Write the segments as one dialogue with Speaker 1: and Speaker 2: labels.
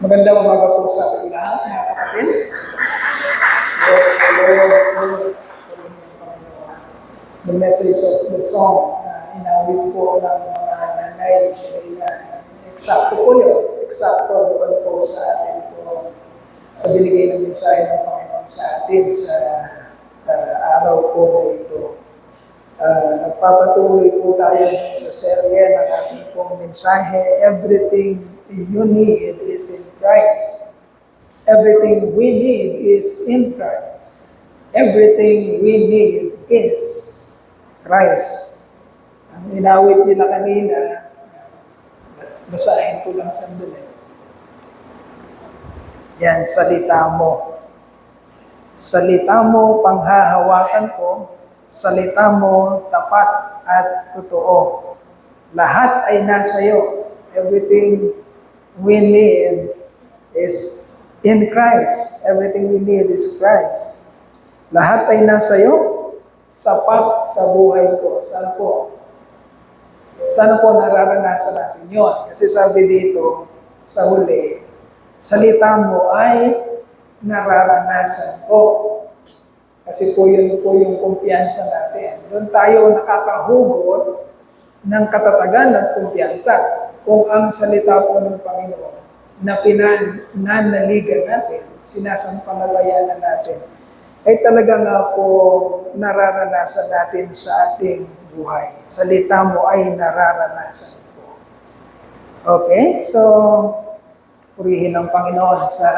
Speaker 1: Magandang umaga po sa ating lahat, mga kapatid. Yes, the Lord is good. The message of the song, inawit po ng mga nanay, eksakto po yun. Eksakto doon po sa atin po, sa binigay ng mensahe ng Panginoon sa atin sa araw po na ito. Nagpapatuloy po tayo sa serye ng ating pong mensahe, Everything You Need is in Christ. Everything we need is in Christ. Everything we need is Christ. Ang inawit nila kanina, basahin ko lang sandali. Yan, salita mo. Salita mo, panghahawakan ko. Salita mo, tapat at totoo. Lahat ay nasa iyo. Everything we need is in Christ. Everything we need is Christ. Lahat ay nasa iyo. Sapat sa buhay ko. Saan po? Saan po nararanasan natin yun? Kasi sabi dito, sa huli, salita mo ay nararanasan ko. Kasi po yun po yung kumpiyansa natin. Doon tayo nakakahugot ng katatagan at kumpiyansa kung ang salita po ng Panginoon na pinananaligan natin, sinasampalalayanan natin, ay talaga nga po nararanasan natin sa ating buhay. Salita mo ay nararanasan ko. Okay? So, purihin ang Panginoon sa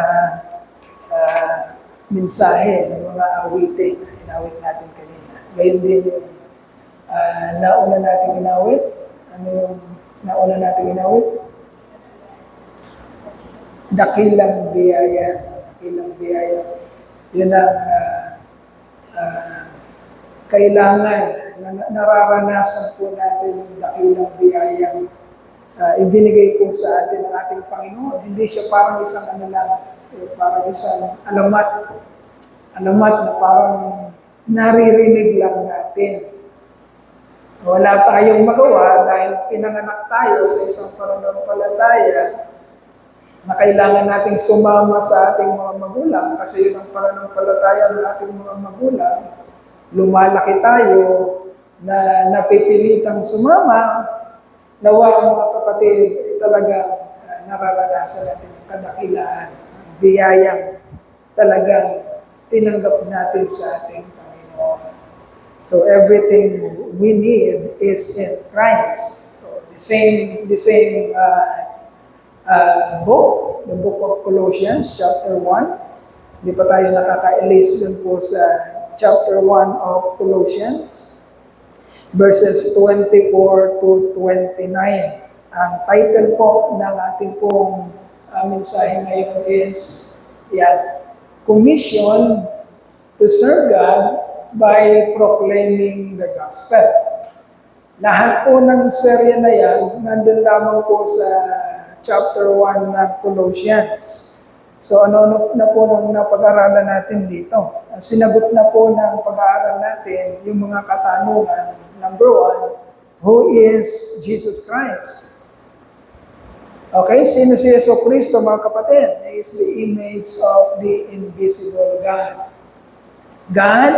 Speaker 1: mensahe ng mga awitin na inawit natin kanina. Gayon din yung nauna nating inawit. Ano yung nauna nating inawit? Dakilang biyaya. Dakilang biyaya. Yun ang kailangan na nararanasan po natin yung dakilang biyayang ibinigay po sa atin ng ating Panginoon. Hindi siya parang isang ano lang, parang isang alamat na parang naririnig lang natin. Wala tayong magawa dahil pinanganak tayo sa isang pananampalataya na kailangan nating sumama sa ating mga magulang kasi yun ang pananampalataya ng ating mga magulang. Lumalaki tayo na napipilitang sumama, nawa mga kapatid, talaga nararanasan natin ang kadakilaan, biyayang talagang tinanggap natin sa ating Panginoon. So everything we need is in Christ. So the same book, the book of Colossians, chapter 1. Hindi pa tayo nakaka-elase dun po sa chapter 1 of Colossians, verses 24 to 29. Ang title po ng ating pong mensahe ngayon is Commission to Serve God by Proclaiming the Gospel. Lahat po ng serye na yan, nandun lamang po sa chapter 1 ng Colossians. So ano na po nang napag-aralan natin dito? Sinagot na po ng pag-aaral natin yung mga katanungan. Number 1, who is Jesus Christ? Okay, sino si Yesu Cristo, mga kapatid? He is the image of the invisible God. God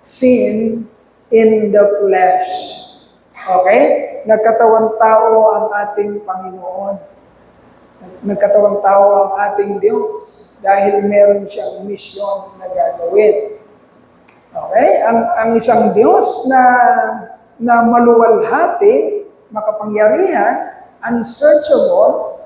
Speaker 1: seen in the flesh. Okay? Nagkatawang tao ang ating Panginoon. Nagkatawang tao ang ating Diyos dahil meron siyang misyon na gagawin. Okay? Ang isang Diyos na maluwalhati, makapangyarihan, unsearchable,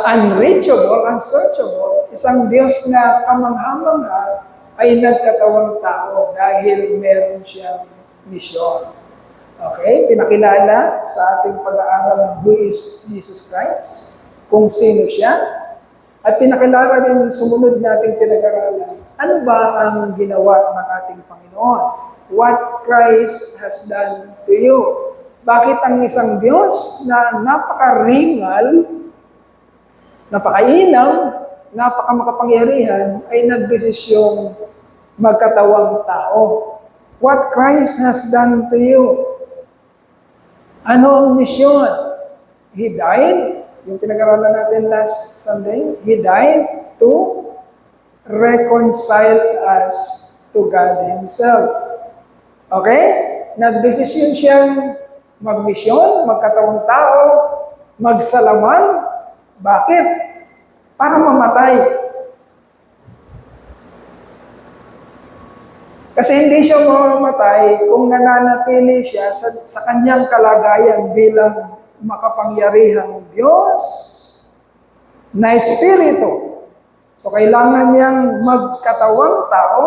Speaker 1: unreachable, unsearchable, isang Diyos na kamangha-mangha ay nagkatawang tao dahil meron siyang misyon. Okay? Pinakilala sa ating pag-aaral ng who is Jesus Christ, kung sino siya, at pinakilala din sumunod nating pinag-aralan, ano ba ang ginawa ng ating Panginoon? What Christ has done to you? Bakit ang isang Diyos na napakaringal, napakainaw, napakamakapangyarihan, ay nagdesisyong magkatawang tao? What Christ has done to you? Ano ang misyon? He died yung pinag-aralan natin last Sunday, He died to reconcile us to God Himself. Okay? Nagdesisyon siyang magmisyon, magkatawang tao, magsalaman. Bakit? Para mamatay. Kasi hindi siya mamamatay kung nananatili siya sa kanyang kalagayan bilang makapangyarihang Diyos na Espiritu. So kailangan niyang magkatawang tao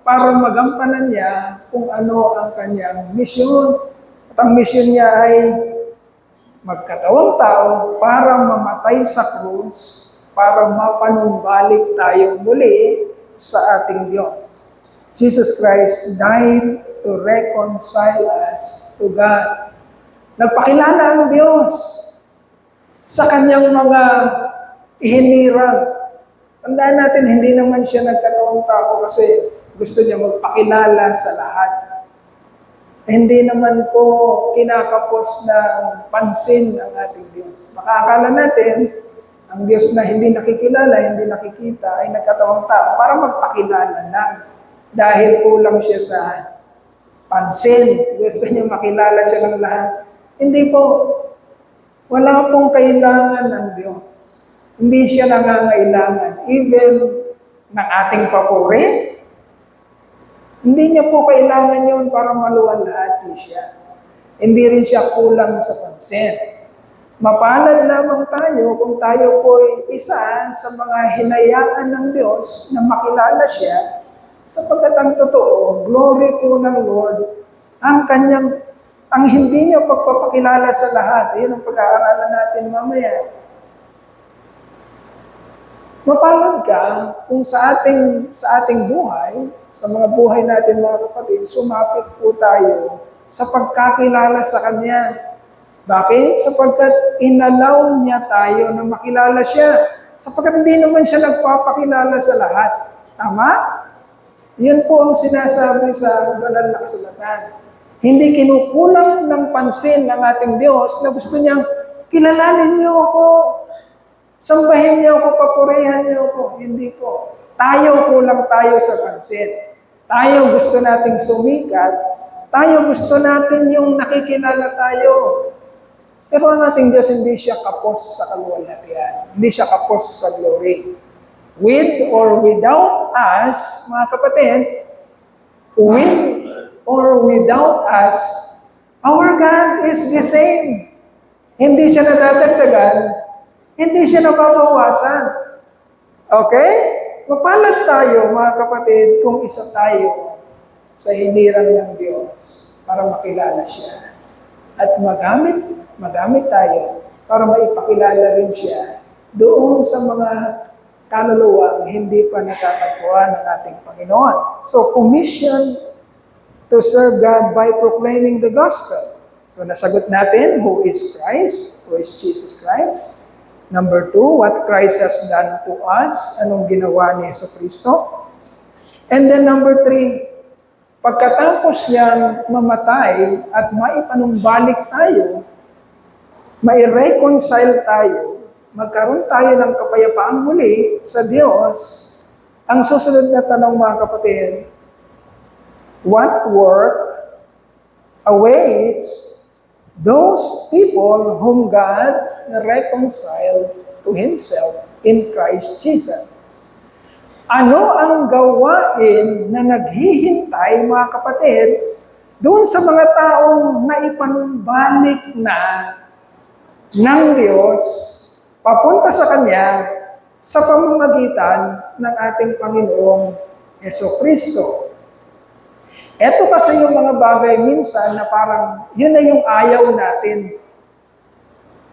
Speaker 1: para magampanan niya kung ano ang kanyang misyon. At ang misyon niya ay magkatawang tao para mamatay sa krus, para mapanumbalik tayo muli sa ating Diyos. Jesus Christ died to reconcile us to God. Nagpakilala ang Diyos sa kanyang mga ihinirang. Tandaan natin, hindi naman siya nagkatawang tao kasi gusto niya magpakilala sa lahat. Hindi naman po kinakapos ng pansin ang ating Diyos. Makakala natin, ang Diyos na hindi nakikilala, hindi nakikita, ay nagkatawang tao para magpakilala lang. Dahil kulang siya sa pansin. Gusto niya makilala siya ng lahat. Hindi po. Wala pong kailangan ng Diyos. Hindi siya nangangailangan. Even ng ating papuri, hindi niya po kailangan yun para maluwalhati siya. Hindi rin siya kulang sa pansin. Mapalad lamang tayo kung tayo po ay isa sa mga hinayaan ng Diyos na makilala siya, sapagkat ang totoo, glory po ng Lord, ang hindi niya pagpapakilala sa lahat. Yun ang pag-aaralan natin mamaya. Mapalad ka kung sa ating buhay, sa mga buhay natin mga kapatid, sumapit po tayo sa pagkakilala sa Kanya. Bakit? Sapagkat inalaw niya tayo na makilala siya. Sapagkat hindi naman siya nagpapakilala sa lahat. Tama? Yan po ang sinasabi sa banal na kasulatan. Hindi kinukulang ng pansin ng ating Diyos na gusto niyang kilalanin niyo ako, sambahin niyo ako, papurihan niyo ako. Hindi po. Kulang tayo sa pansin. Tayo gusto nating sumikat. Tayo gusto natin yung nakikilala tayo. Pero ang ating Diyos, hindi siya kapos sa kaluwalhatian. Hindi siya kapos sa glory. With or without us, mga kapatid, with or without us, our God is the same. Hindi siya nadadagdagan, hindi siya nababawasan. Okay? Mapalad tayo, mga kapatid, kung isa tayo sa hinirang ng Diyos para makilala siya. At magamit tayo para maipakilala rin siya doon sa mga kaluluwang hindi pa natatagpuan ng ating Panginoon. So, commission to serve God by proclaiming the gospel. So, nasagot natin, who is Christ? Who is Jesus Christ? Number 2, what Christ has done to us? Anong ginawa ni Jesucristo? And then number 3, pagkatapos niyang mamatay at maipanumbalik tayo, mai-reconcile tayo, magkaroon tayo ng kapayapaan muli sa Diyos, ang susunod na tanong mga kapatid, what work awaits those people whom God reconciled to Himself in Christ Jesus? Ano ang gawain na naghihintay, mga kapatid, doon sa mga taong naipanumbalik na ng Diyos papunta sa Kanya sa pamamagitan ng ating Panginoong Jesucristo? Ito kasi yung mga bagay minsan na parang yun na yung ayaw natin.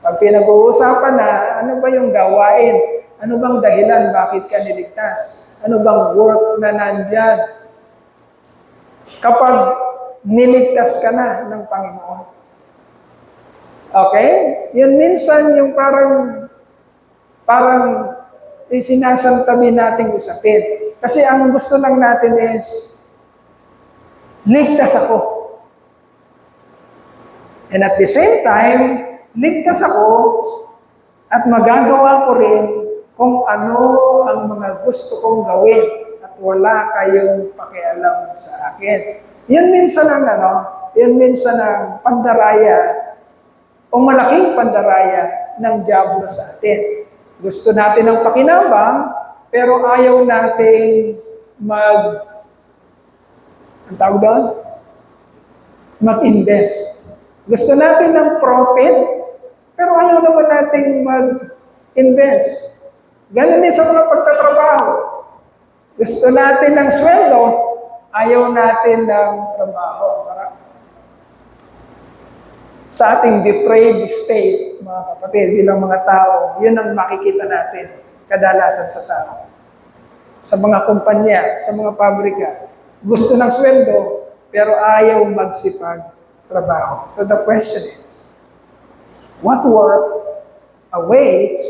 Speaker 1: Pag pinag-uusapan na, ano ba yung gawain? Ano bang dahilan bakit ka niligtas? Ano bang work na nandyan? Kapag niligtas ka na ng Panginoon. Okay? Yun minsan yung parang sinasantabi nating usapin. Kasi ang gusto lang natin is, ligtas ako. And at the same time, ligtas ako At magagawa ko rin kung ano ang mga gusto kong gawin at wala kayong pakialam sa akin. Yun minsan ang pandaraya o malaking pandaraya ng diablo sa atin. Gusto natin ng pakinabang, pero ayaw nating ang tawag doon? Mag-invest. Gusto natin ng profit, pero ayaw naman nating mag-invest. Ganun din sa mga pagtatrabaho. Gusto natin ng sweldo, ayaw natin ng trabaho. Sa ating depraved state, mga kapatid, bilang mga tao, yun ang makikita natin kadalasan sa tao. Sa mga kumpanya, sa mga pabrika, gusto ng sweldo, pero ayaw magsipag trabaho. So the question is, what work awaits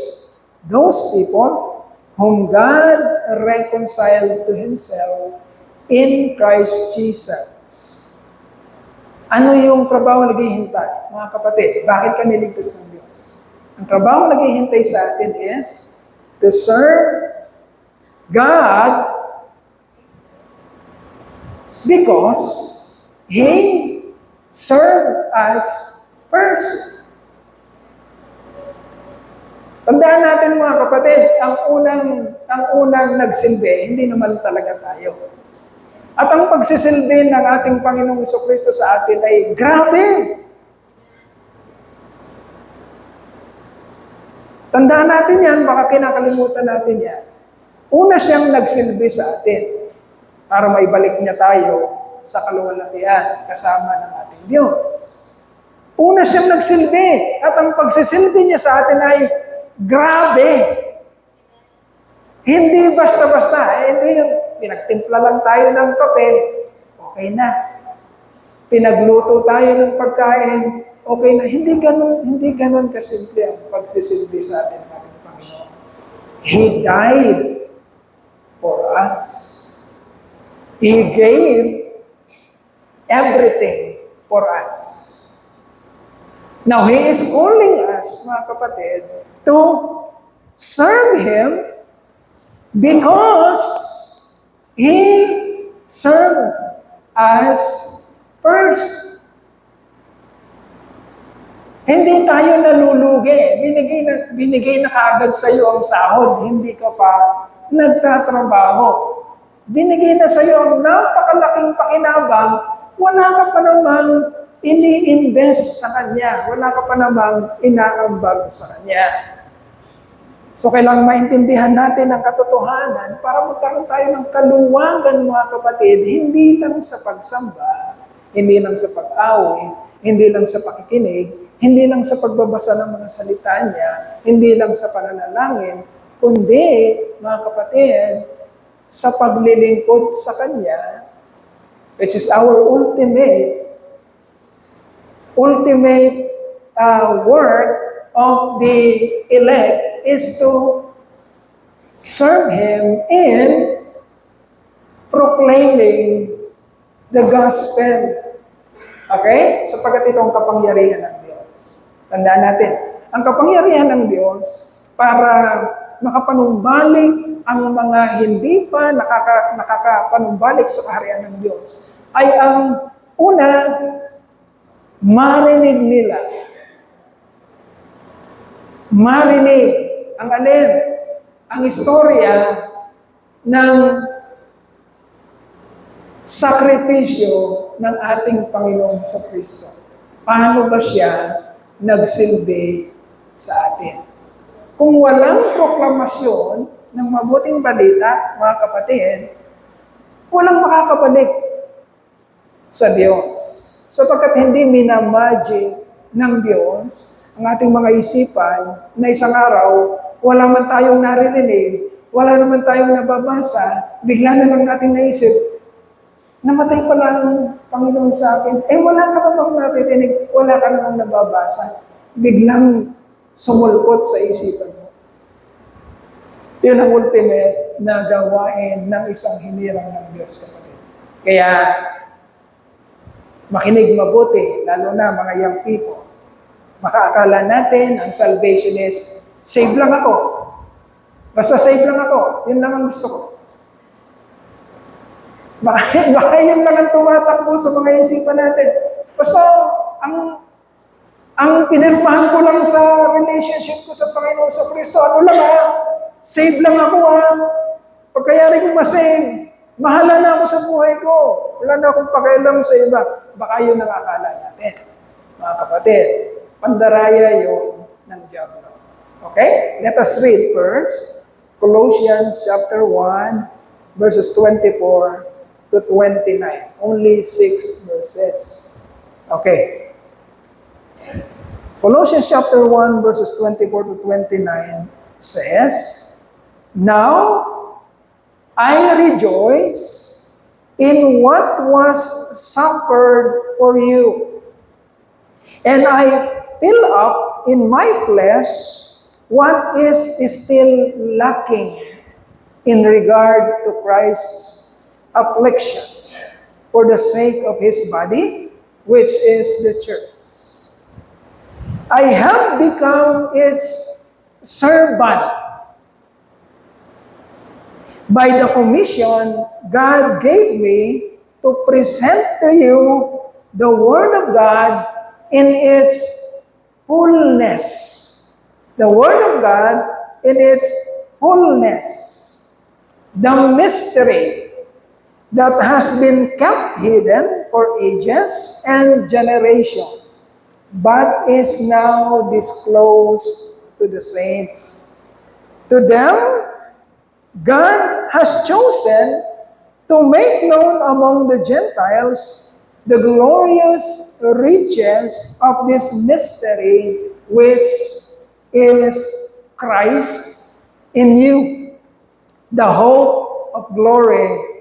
Speaker 1: those people whom God reconciled to Himself in Christ Jesus? Ano yung trabaho naghihintay, mga kapatid? Bakit ka niligtas ng Diyos? Ang trabaho naghihintay sa atin is to serve God because He served us first. Tandaan natin, mga kapatid, ang unang nagsilbi, hindi naman talaga tayo. At ang pagsisilbi ng ating Panginoong Jesucristo sa atin ay grabe. Tandaan natin yan, baka kinakalimutan natin yan. Una siyang nagsilbi sa atin para maibalik niya tayo sa kaluwalhatian kasama ng ating Diyos. Una siyang nagsilbi at ang pagsisilbi niya sa atin ay grabe. Hindi basta-basta. Hindi yung pinagtimpla lang tayo ng kape, okay na. Pinagluto tayo ng pagkain, okay na. Hindi ganun kasimple ang pagsisilbi sa atin ng ating Panginoon. He died for us. He gave everything for us. Now, He is calling us, mga kapatid, to serve Him because He served us first. Hindi tayo nalulugi. Binigay na kaagad sa iyo ang sahod. Hindi ka pa nagtatrabaho. Binigay na sa iyo ang napakalaking pakinabang. Wala ka pa namang ini-invest sa Kanya. Wala ka pa namang inaambag sa Kanya. So, kailangan maintindihan natin ang katotohanan para magkaroon tayo ng kaluwagan, mga kapatid, hindi lang sa pagsamba, hindi lang sa pag-awit, hindi lang sa pakikinig, hindi lang sa pagbabasa ng mga salita niya, hindi lang sa pananalangin, kundi, mga kapatid, sa paglilingkod sa Kanya, which is our ultimate work of the elect is to serve Him in proclaiming the gospel. Okay? Sapagkat itong kapangyarihan ng Diyos. Tandaan natin, ang kapangyarihan ng Diyos para makapanumbalik ang mga hindi pa nakakapanumbalik sa kaharian ng Diyos ay ang una, marinig nila. Marinig ang alin? Ang istorya ng sakripisyo ng ating Panginoong Jesucristo. Paano ba siya nagsilbi sa atin? Kung walang proklamasyon ng mabuting balita, mga kapatid, walang makakabalik sa Diyos. Sapagkat hindi minamagic ng Diyos ang ating mga isipan na isang araw, wala man tayong naririnig, wala naman tayong nababasa, bigla na lang natin naisip, namatay pala ang Panginoon sa akin. Wala ka namang naririnig, wala ka namang nababasa. Biglang sumulpot sa isipan mo. Yun ang ultimate na gawain ng isang hinirang ng Diyos, kapatid. Kaya, makinig mabuti, lalo na mga young people. Baka akala natin ang salvation is Save lang ako. Basta save lang ako. Yun lang ang gusto ko. Baka yun lang ang tumatakbo sa mga isipan natin. Basta, ang pinirmahan ko lang sa relationship ko sa Panginoon sa Kristo, ano lang save lang ako Pagkayari ko masave, mahala na ako sa buhay ko. Wala na akong pakialam sa iba. Baka yun ang akala natin. Mga kapatid, pandaraya yun ng diablo. Okay? Let us read first, Colossians chapter 1, verses 24 to 29. Only 6 verses. Okay. Colossians chapter 1, verses 24 to 29 says, Now I rejoice in what was suffered for you, and I fill up in my flesh what is still lacking in regard to Christ's afflictions for the sake of his body, which is the church. I have become its servant by the commission God gave me to present to you the Word of God in its fullness. The Word of God in its fullness. The mystery that has been kept hidden for ages and generations, but is now disclosed to the saints. To them, God has chosen to make known among the Gentiles the glorious riches of this mystery, which is Christ in you, the hope of glory.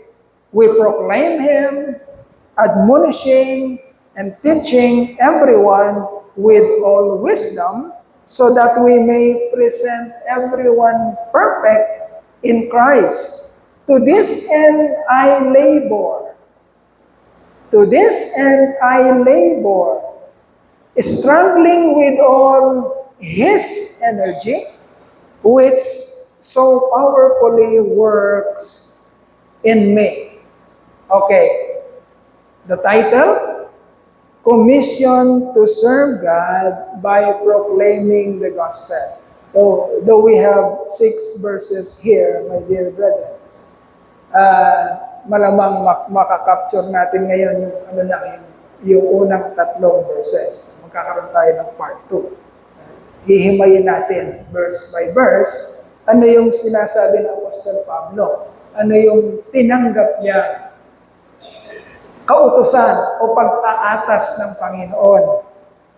Speaker 1: We proclaim him, admonishing and teaching everyone with all wisdom, so that we may present everyone perfect in Christ. To this end I labor. To this end I labor, struggling with all his energy, which so powerfully works in me. Okay. The title, Commission to Serve God by Proclaiming the Gospel. So, though we have 6 verses here, my dear brethren, malamang makakapture natin ngayon yung unang 3 verses. Magkakaroon tayo ng part 2. Hihimayin natin verse by verse. Ano yung sinasabi ng Apostol Pablo? Ano yung tinanggap niya kautusan o pag-aatas ng Panginoon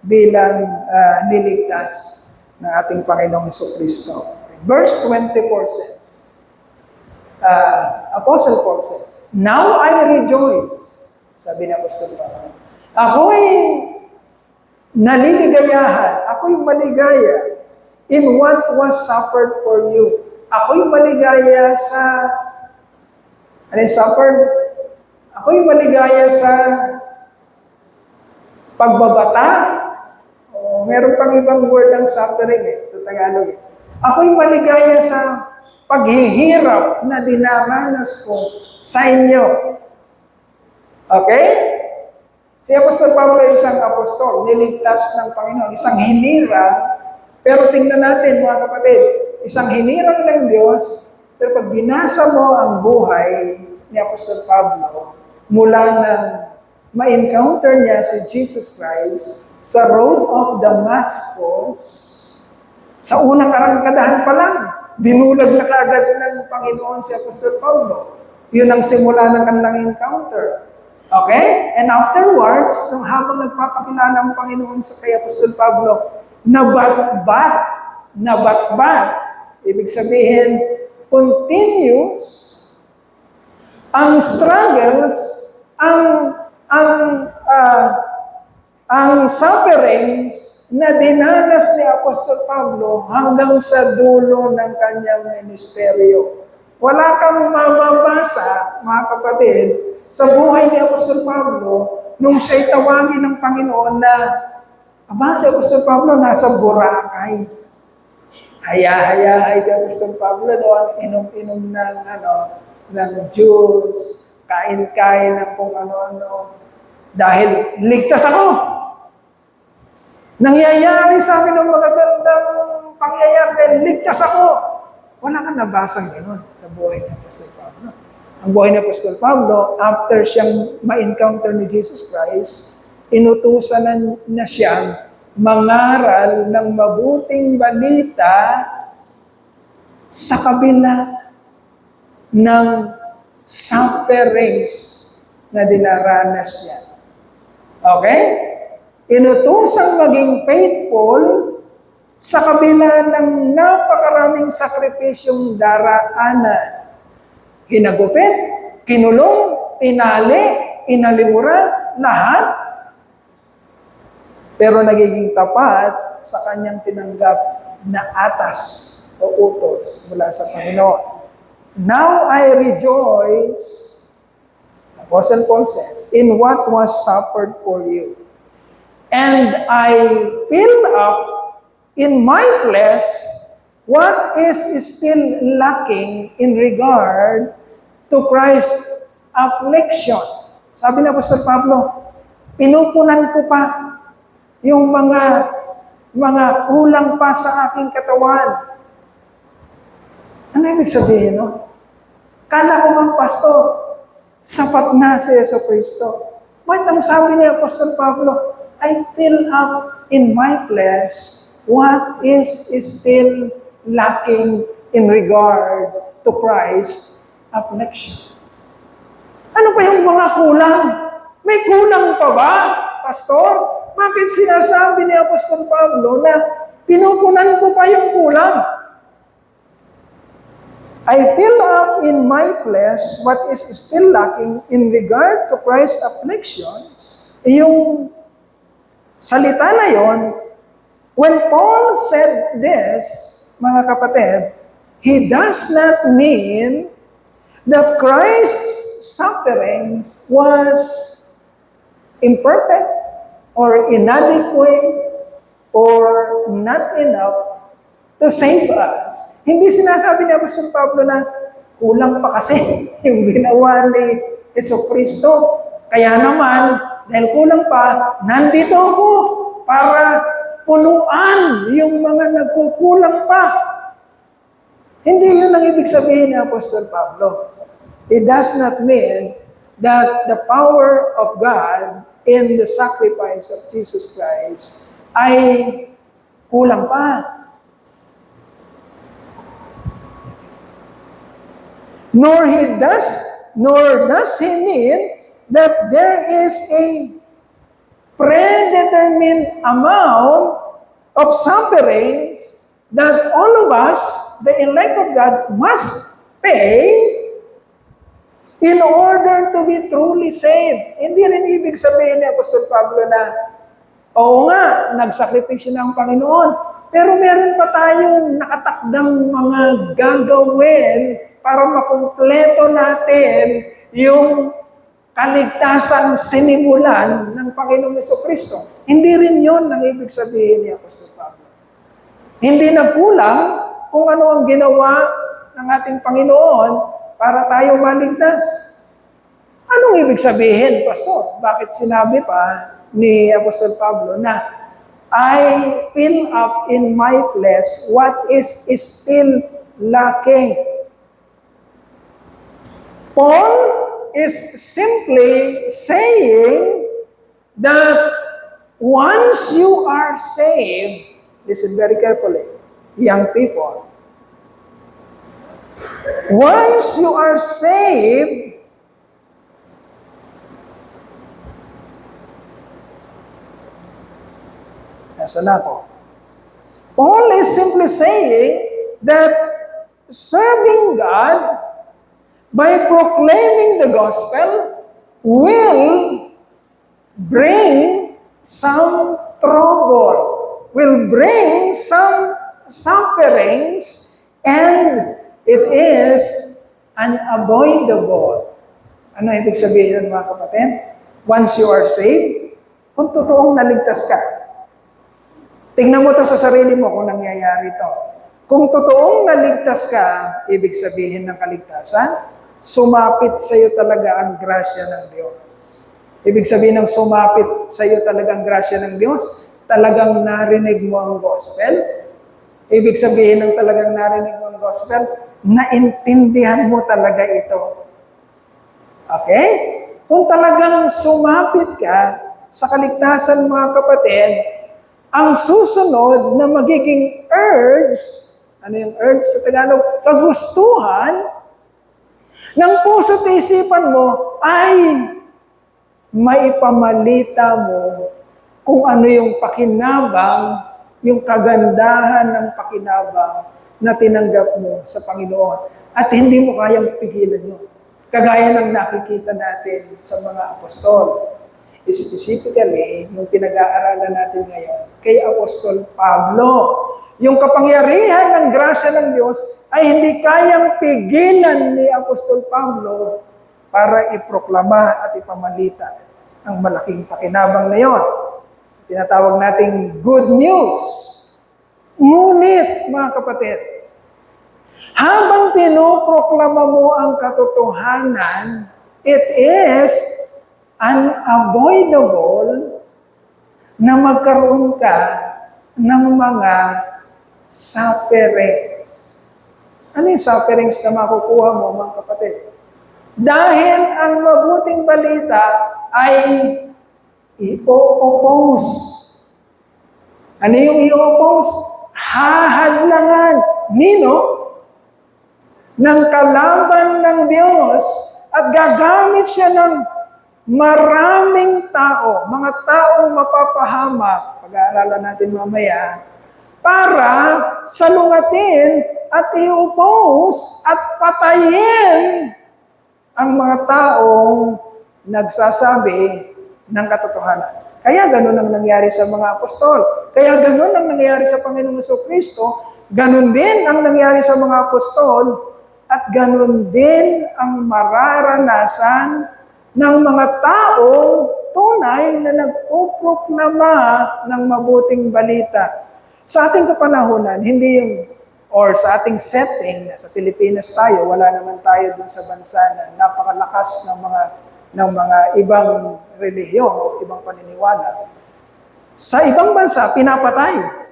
Speaker 1: bilang niligtas ng ating Panginoong Jesucristo. Verse 24 says, Apostle Paul says, Now I rejoice, sabi ni Apostle Paul, ako'y naliligayahan, ako'y maligaya in what was suffered for you. Ako'y maligaya sa, suffered? Ako'y maligaya sa pagbabata. O, meron pang ibang word ang suffering sa Tagalog. Ako'y maligaya sa paghihirap na dinaranas ko sa inyo. Okay? Si Apostol Pablo ay isang apostol, niligtas ng Panginoon, isang hinirang. Pero tingnan natin mga kapatid, isang hinirang ng Diyos, pero pag binasa mo ang buhay ni Apostol Pablo, mula nang ma-encounter niya si Jesus Christ sa road of Damascus, sa unang arangkadahan pa lang, binulag na kaagad ng Panginoon si Apostol Pablo. Yun ang simula ng kanilang encounter. Okay? And afterwards, nung habang nagpapakilala ang Panginoon sa kay Apostol Pablo, nabatbat. Ibig sabihin, continuous ang struggles, ang sufferings na dinanas ni Apostol Pablo hanggang sa dulo ng kanyang ministeryo. Wala kang mababasa, mga kapatid, sa buhay ni Apostol Pablo nung siya'y tawagin ng Panginoon na, si Apostol Pablo nasa Boracay. Haya-hayahay si Apostol Pablo doon, inom-inom ng juice, kain-kain ng kung ano-ano. Dahil ligtas ako. Nangyayari sa akin ng magagandang pangyayari dahil ligtas ako. Wala kang nabasang gano'n sa buhay ni Apostol Pablo. Ang buhay ni Apostol Pablo, after siyang ma-encounter ni Jesus Christ, inutusan na siyang mangaral ng mabuting balita sa kabila ng sufferings na dinaranas niya. Okay? Inutusang maging faithful sa kabila ng napakaraming sakripisyong daraanan. Hinagupit, kinulong, pinali, inalimura, lahat. Pero nagiging tapat sa kanyang tinanggap na atas o utos mula sa Panginoon. Now I rejoice, Apostle Paul says, in what was suffered for you. And I fill up in my flesh what is still lacking in regard to Christ's affliction. Sabi ni Apostol Pablo, pinupunan ko pa yung mga kulang pa sa aking katawan. Ano ibig sabihin, no? Kala ko bang, Pastor, sapat na si Jesucristo. But ang sabi ni Apostol Pablo, I fill up in my flesh what is still lacking in regard to Christ's affliction. Ano pa yung mga kulang? May kulang pa ba, Pastor? Bakit sinasabi ni Apostol Pablo na pinupunan ko pa yung kulang? I fill up in my flesh what is still lacking in regard to Christ's affliction. Yung salita na yon, when Paul said this, mga kapatid, he does not mean that Christ's sufferings was imperfect or inadequate or not enough to save us. Hindi sinasabi ni Apostol Pablo na kulang pa kasi yung ginawa ni Jesucristo. Kaya naman, dahil kulang pa, nandito ako para punuan yung mga nagkukulang pa. Hindi yun ang ibig sabihin ni Apostol Pablo. It does not mean that the power of God in the sacrifice of Jesus Christ ay kulang pa. Nor does he mean that there is a predetermined amount of sufferings that all of us, the elect of God, must pay in order to be truly saved. Hindi rin ibig sabihin ni Apostol Pablo na, oo nga, nagsakripisyo ng Panginoon, pero meron pa tayong nakatakdang mga gagawin para makumpleto natin yung kaligtasan sinimulan ng Panginoong Jesucristo. Hindi rin yun ang ibig sabihin ni Apostol Pablo. Hindi nagkulang kung ano ang ginawa ng ating Panginoon para tayo maligtas. Anong ibig sabihin, Pastor? Bakit sinabi pa ni Apostol Pablo na I fill up in my flesh what is still lacking? Paul is simply saying that once you are saved, listen very carefully, young people, once you are saved, nasa na ako? Paul is simply saying that serving God by proclaiming the gospel will bring some trouble, will bring some sufferings, and it is unavoidable. Ano ibig sabihin mga kapatid? Once you are saved, kung totoong naligtas ka, tingnan mo to sa sarili mo kung nangyayari to. Kung totoong naligtas ka, ibig sabihin ng kaligtasan, sumapit sa iyo talaga ang grasya ng Diyos. Ibig sabihin ng sumapit sa iyo talaga ang grasya ng Diyos, talagang narinig mo ang gospel. Ibig sabihin ng talagang narinig mo ang gospel, naintindihan mo talaga ito. Okay? Kung talagang sumapit ka sa kaligtasan, mga kapatid, ang susunod na magiging urge, ano yung urge sa Tagalog? Kagustuhan ng puso at isipan mo ay maipamalita mo kung ano yung pakinabang, yung kagandahan ng pakinabang na tinanggap mo sa Panginoon. At hindi mo kayang pigilan yun. Kagaya ng nakikita natin sa mga apostol. Specifically, yung pinag-aaralan natin ngayon, kay Apostol Pablo. Yung kapangyarihan ng grasya ng Diyos ay hindi kayang pigilan ni Apostol Pablo para iproklama at ipamalita ang malaking pakinabang na yon. Tinatawag nating good news. Ngunit, mga kapatid, habang pinoproklama mo ang katotohanan, it is unavoidable na magkaroon ka ng mga sufferings. Ano yung sufferings na makukuha mo, mga kapatid? Dahil ang mabuting balita ay i-oppose. Ano yung i-oppose? Hahadlangan. Nino? Ng kalaban ng Diyos at gagamit siya ng maraming tao, mga taong mapapahamak, pag-aaralan natin mamaya, para salungatin at i-oppose at patayin ang mga taong nagsasabi ng katotohanan. Kaya ganun ang nangyari sa mga apostol. Kaya ganun ang nangyari sa Panginoong Jesucristo. Ganun din ang nangyari sa mga apostol. At ganun din ang mararanasan ng mga taong tunay na nagpuproklama ng mabuting balita. Sa ating kapanahunan, hindi yung, or sa ating setting, sa Pilipinas tayo, wala naman tayo dun sa bansa na napakalakas ng mga ibang relihiyon o ibang paniniwala. Sa ibang bansa, pinapatay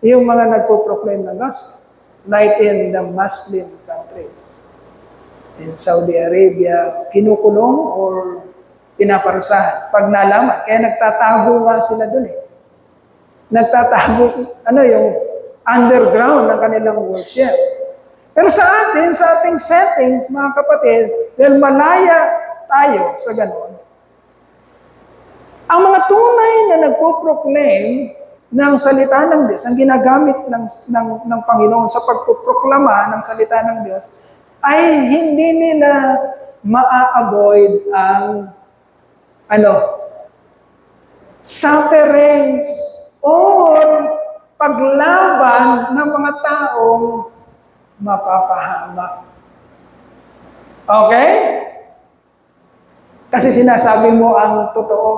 Speaker 1: yung mga nagpo-proclaim ng gospel. Like in the Muslim countries. In Saudi Arabia, kinukulong or pinaparusahan. Pag nalaman, kaya nagtatago nga sila dun eh. Nagtatago, yung underground ng kanilang worship. Pero sa ating settings, mga kapatid, dahil malaya tayo sa ganon, ang mga tunay na nagpo-proclaim ng salita ng Diyos, ang ginagamit ng Panginoon sa pagpuproklama ng salita ng Diyos, ay hindi nila maa-avoid ang sufferings or paglaban ng mga taong mapapahamak. Okay? Kasi sinasabi mo ang totoo.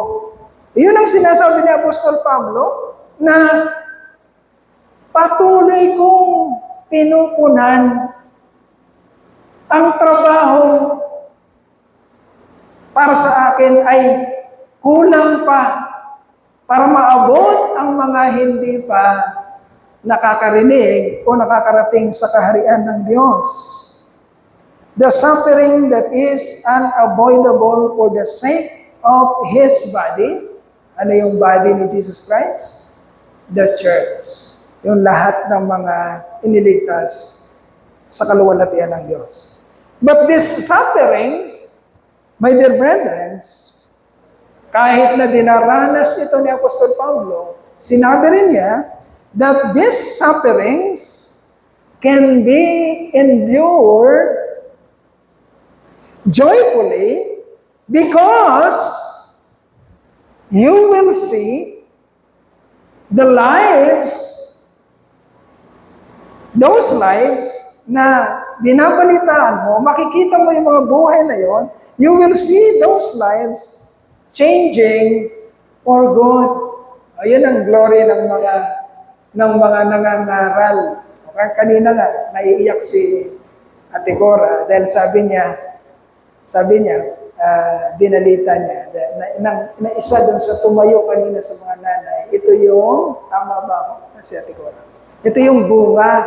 Speaker 1: Iyon ang sinasabi ni Apostol Pablo, na patuloy kong pinupunan ang trabaho para sa akin ay kulang pa para maabot ang mga hindi pa nakakarinig o nakakarating sa kaharian ng Diyos. The suffering that is unavoidable for the sake of His body. Ano yung body ni Jesus Christ? The church. Yung lahat ng mga iniligtas sa kaluwalhatian ng Diyos. But these sufferings, my dear brethren, kahit na dinaranas ito ni Apostol Pablo, sinabi rin niya that these sufferings can be endured joyfully because you will see the lives, those lives na binabalitaan mo, makikita mo yung mga buhay na yon, you will see those lives changing for good. Ayun ang glory ng mga nangangaral. Kanina nga, naiiyak si Ate Cora dahil sabi niya, binalita niya, na isa dun sa tumayo kanina sa mga nanay, ito yung, tama ba ako? Si Ate Cora. Ito yung bunga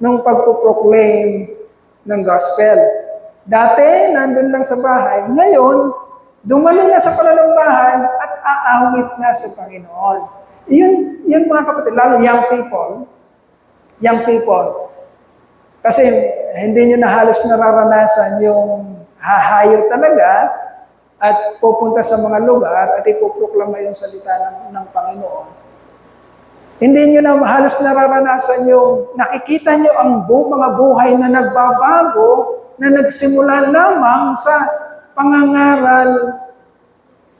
Speaker 1: ng pagpuproclaim ng gospel. Dati, nandun lang sa bahay. Ngayon, dumalo na sa pananambahan at aawit na sa Panginoon. Yun mga kapatid, lalo young people. Kasi hindi nyo na halos nararanasan yung hahayo talaga at pupunta sa mga lugar at ipoproklama yung salita ng Panginoon. Hindi nyo na halos nararanasan yung nakikita nyo ang mga buhay na nagbabago na nagsimula lamang sa pangangaral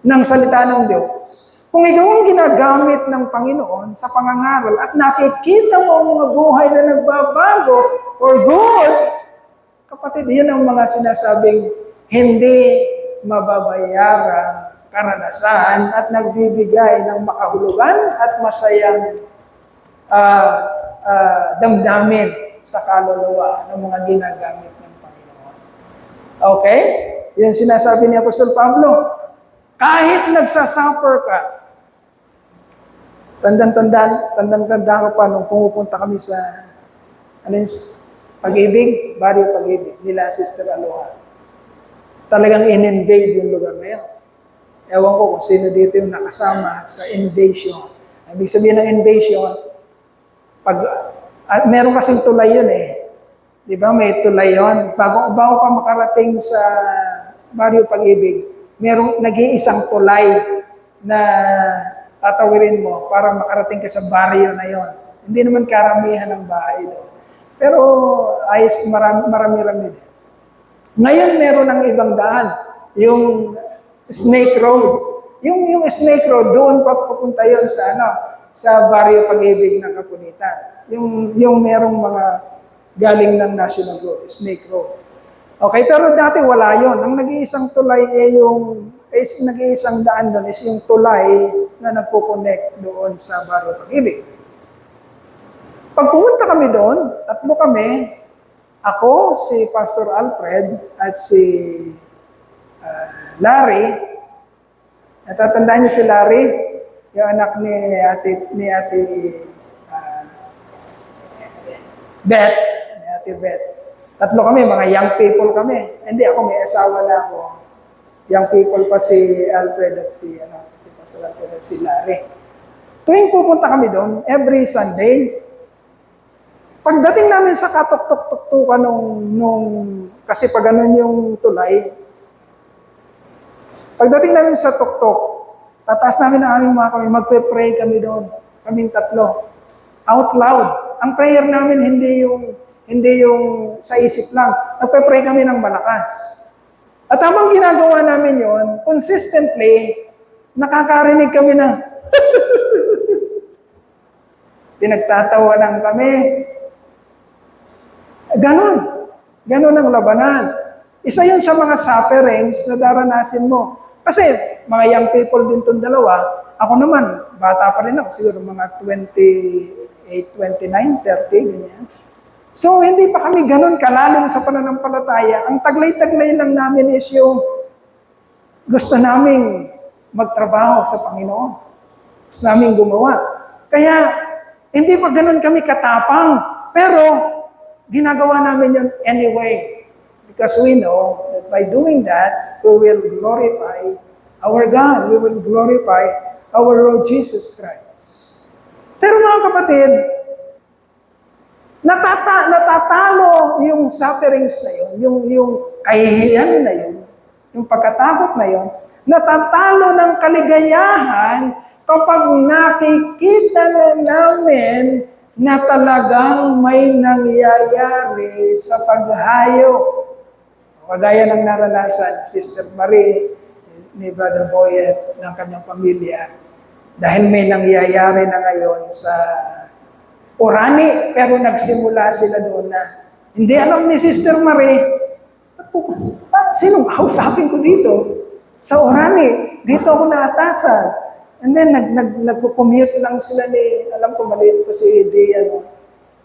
Speaker 1: ng salita ng Diyos. Kung ikaw ang ginagamit ng Panginoon sa pangangaral at nakikita mo ang mga buhay na nagbabago for good, kapatid, yun ang mga sinasabing hindi mababayarang karanasan at nagbibigay ng makahulugan at masayang damdamin sa kaluluwa ng mga ginagamit ng Panginoon. Okay? Yan sinasabi ni Apostol Pablo. Kahit nagsasuffer ka, tandang-tanda ko pa nung pumupunta kami sa Pag-ibig, Barrio Pag-ibig, nila Sister Aloha. Talagang in-invade yung lugar na yun. Ewan ko kung sino dito yung nakasama sa invasion. Ibig sabihin ng invasion, meron kasing tulay yun eh. Di ba? May tulay yun. Bago ka makarating sa Barrio Pag-ibig, merong nag-iisang tulay na tatawirin mo para makarating ka sa baryo na yon. Hindi naman karamihan ng bahay doon. Pero ayos, marami-rami din. Ngayon meron ng ibang daan, yung Snake Road. Yung Snake Road, doon papunta yon sa Barrio Pag-ibig ng Kapunitan. Yung merong mga galing ng National Road, Snake Road. Okay, pero dati wala yon. Ang nag-iisang tulay nag-iisang daan doon is yung tulay na nagpo-connect doon sa Barrio Pag-ibig. Pag pumunta kami doon, tatlo kami, ako, si Pastor Alfred, at si Larry. Natatandaan niyo si Larry? Yung anak ni Ate Beth. Ni Ate Beth. Tatlo kami, mga young people kami. Hindi, ako may asawa na ako. Young people pa si Alfred at si Pastor Alfred at si Larry. Tuwing pupunta kami doon, every Sunday, pagdating namin sa katok-tok-tok-tukan kasi pag ganun yung tulay, pagdating namin sa tok-tok, tataas namin ang aming mga kami, magpe-pray kami doon, kaming tatlo, out loud. Ang prayer namin hindi yung sa isip lang, nagpe-pray kami ng malakas. At habang ginagawa namin yon, consistently, nakakarinig kami ng pinagtatawanan kami. Ganon ang labanan. Isa yun sa mga sufferings na daranasin mo. Kasi mga young people din itong dalawa, ako naman, bata pa rin ako, siguro mga 28, 29, 30, ganyan. So, hindi pa kami ganon kalalim sa pananampalataya. Ang taglay-taglay lang namin is yung gusto naming magtrabaho sa Panginoon. Gusto naming gumawa. Kaya, hindi pa ganon kami katapang. Pero, ginagawa namin yun anyway. Because we know that by doing that, we will glorify our God. We will glorify our Lord Jesus Christ. Pero mga kapatid, natatalo yung sufferings na yun, yung kahihiyan na yun, yung pagkatakot na yun, natatalo ng kaligayahan kapag nakikita na namin na talagang may nangyayari sa paghahayo. Kagaya ng naranasan, Sister Marie, ni Brother Boyet, ng kanyang pamilya, dahil may nangyayari na ngayon sa Orani, pero nagsimula sila doon na hindi alam ni Sister Marie, sinong kausapin ko dito? Sa Orani, dito ako naatasan. And then, nagko-commute lang sila alam ko, maliit po si Eddie,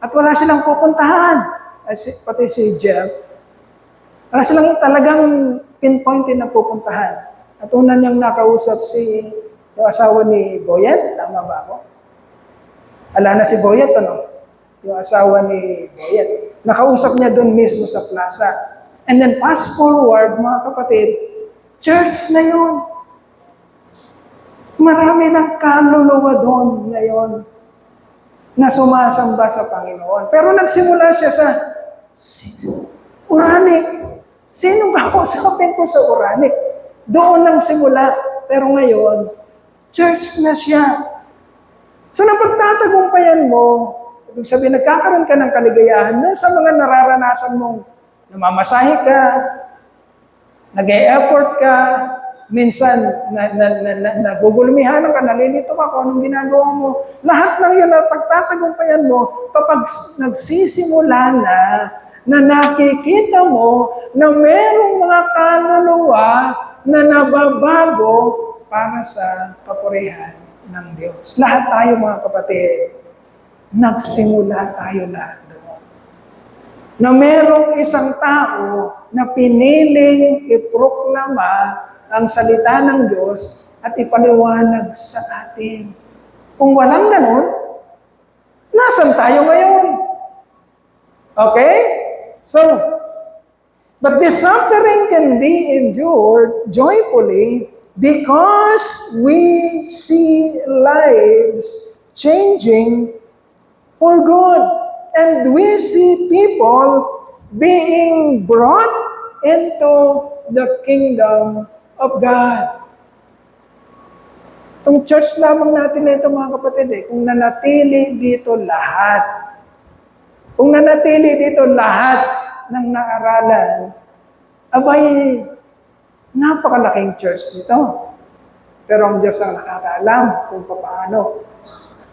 Speaker 1: At wala silang pupuntahan. Pati si Jeff, wala silang talagang pinpointed na pupuntahan. At una niyang nakausap yung asawa ni Boyet, tama ba ako? Ala na si Boyet, ano? Yung asawa ni Boyet. Nakausap niya doon mismo sa plaza. And then fast forward, mga kapatid, church na yun. Marami ng kaluluwa doon ngayon na sumasamba sa Panginoon. Pero nagsimula siya sa Uranik. Sino ba kausapin ko sa Uranik? Doon nang simula. Pero ngayon, church na siya. So napagtatagumpayan mo, ibig sabihin, nagkakaroon ka ng kaligayahan na sa mga nararanasan mong namamasahe ka, nag-e-effort ka, minsan nagugulmihan ka, nalilito ka kung anong ginagawa mo. Lahat ng yun na pagtatagumpayan mo kapag nagsisimula na nakikita mo na merong mga kaluluwa na nababago para sa kapurihan ng Diyos. Lahat tayo, mga kapatid, nagsimula tayo lahat doon. Na merong isang tao na piniling iproklama ang salita ng Diyos at ipaliwanag sa atin. Kung walang ganun, nasan tayo ngayon? Okay? So, but this suffering can be endured joyfully because we see lives changing for good. And we see people being brought into the kingdom of God. Itong church lamang natin na ito, mga kapatid, kung nanatili dito lahat, kung nanatili dito lahat ng naaralan, abay, napakalaking church nito. Pero ang Diyos ang nakakaalam kung paano.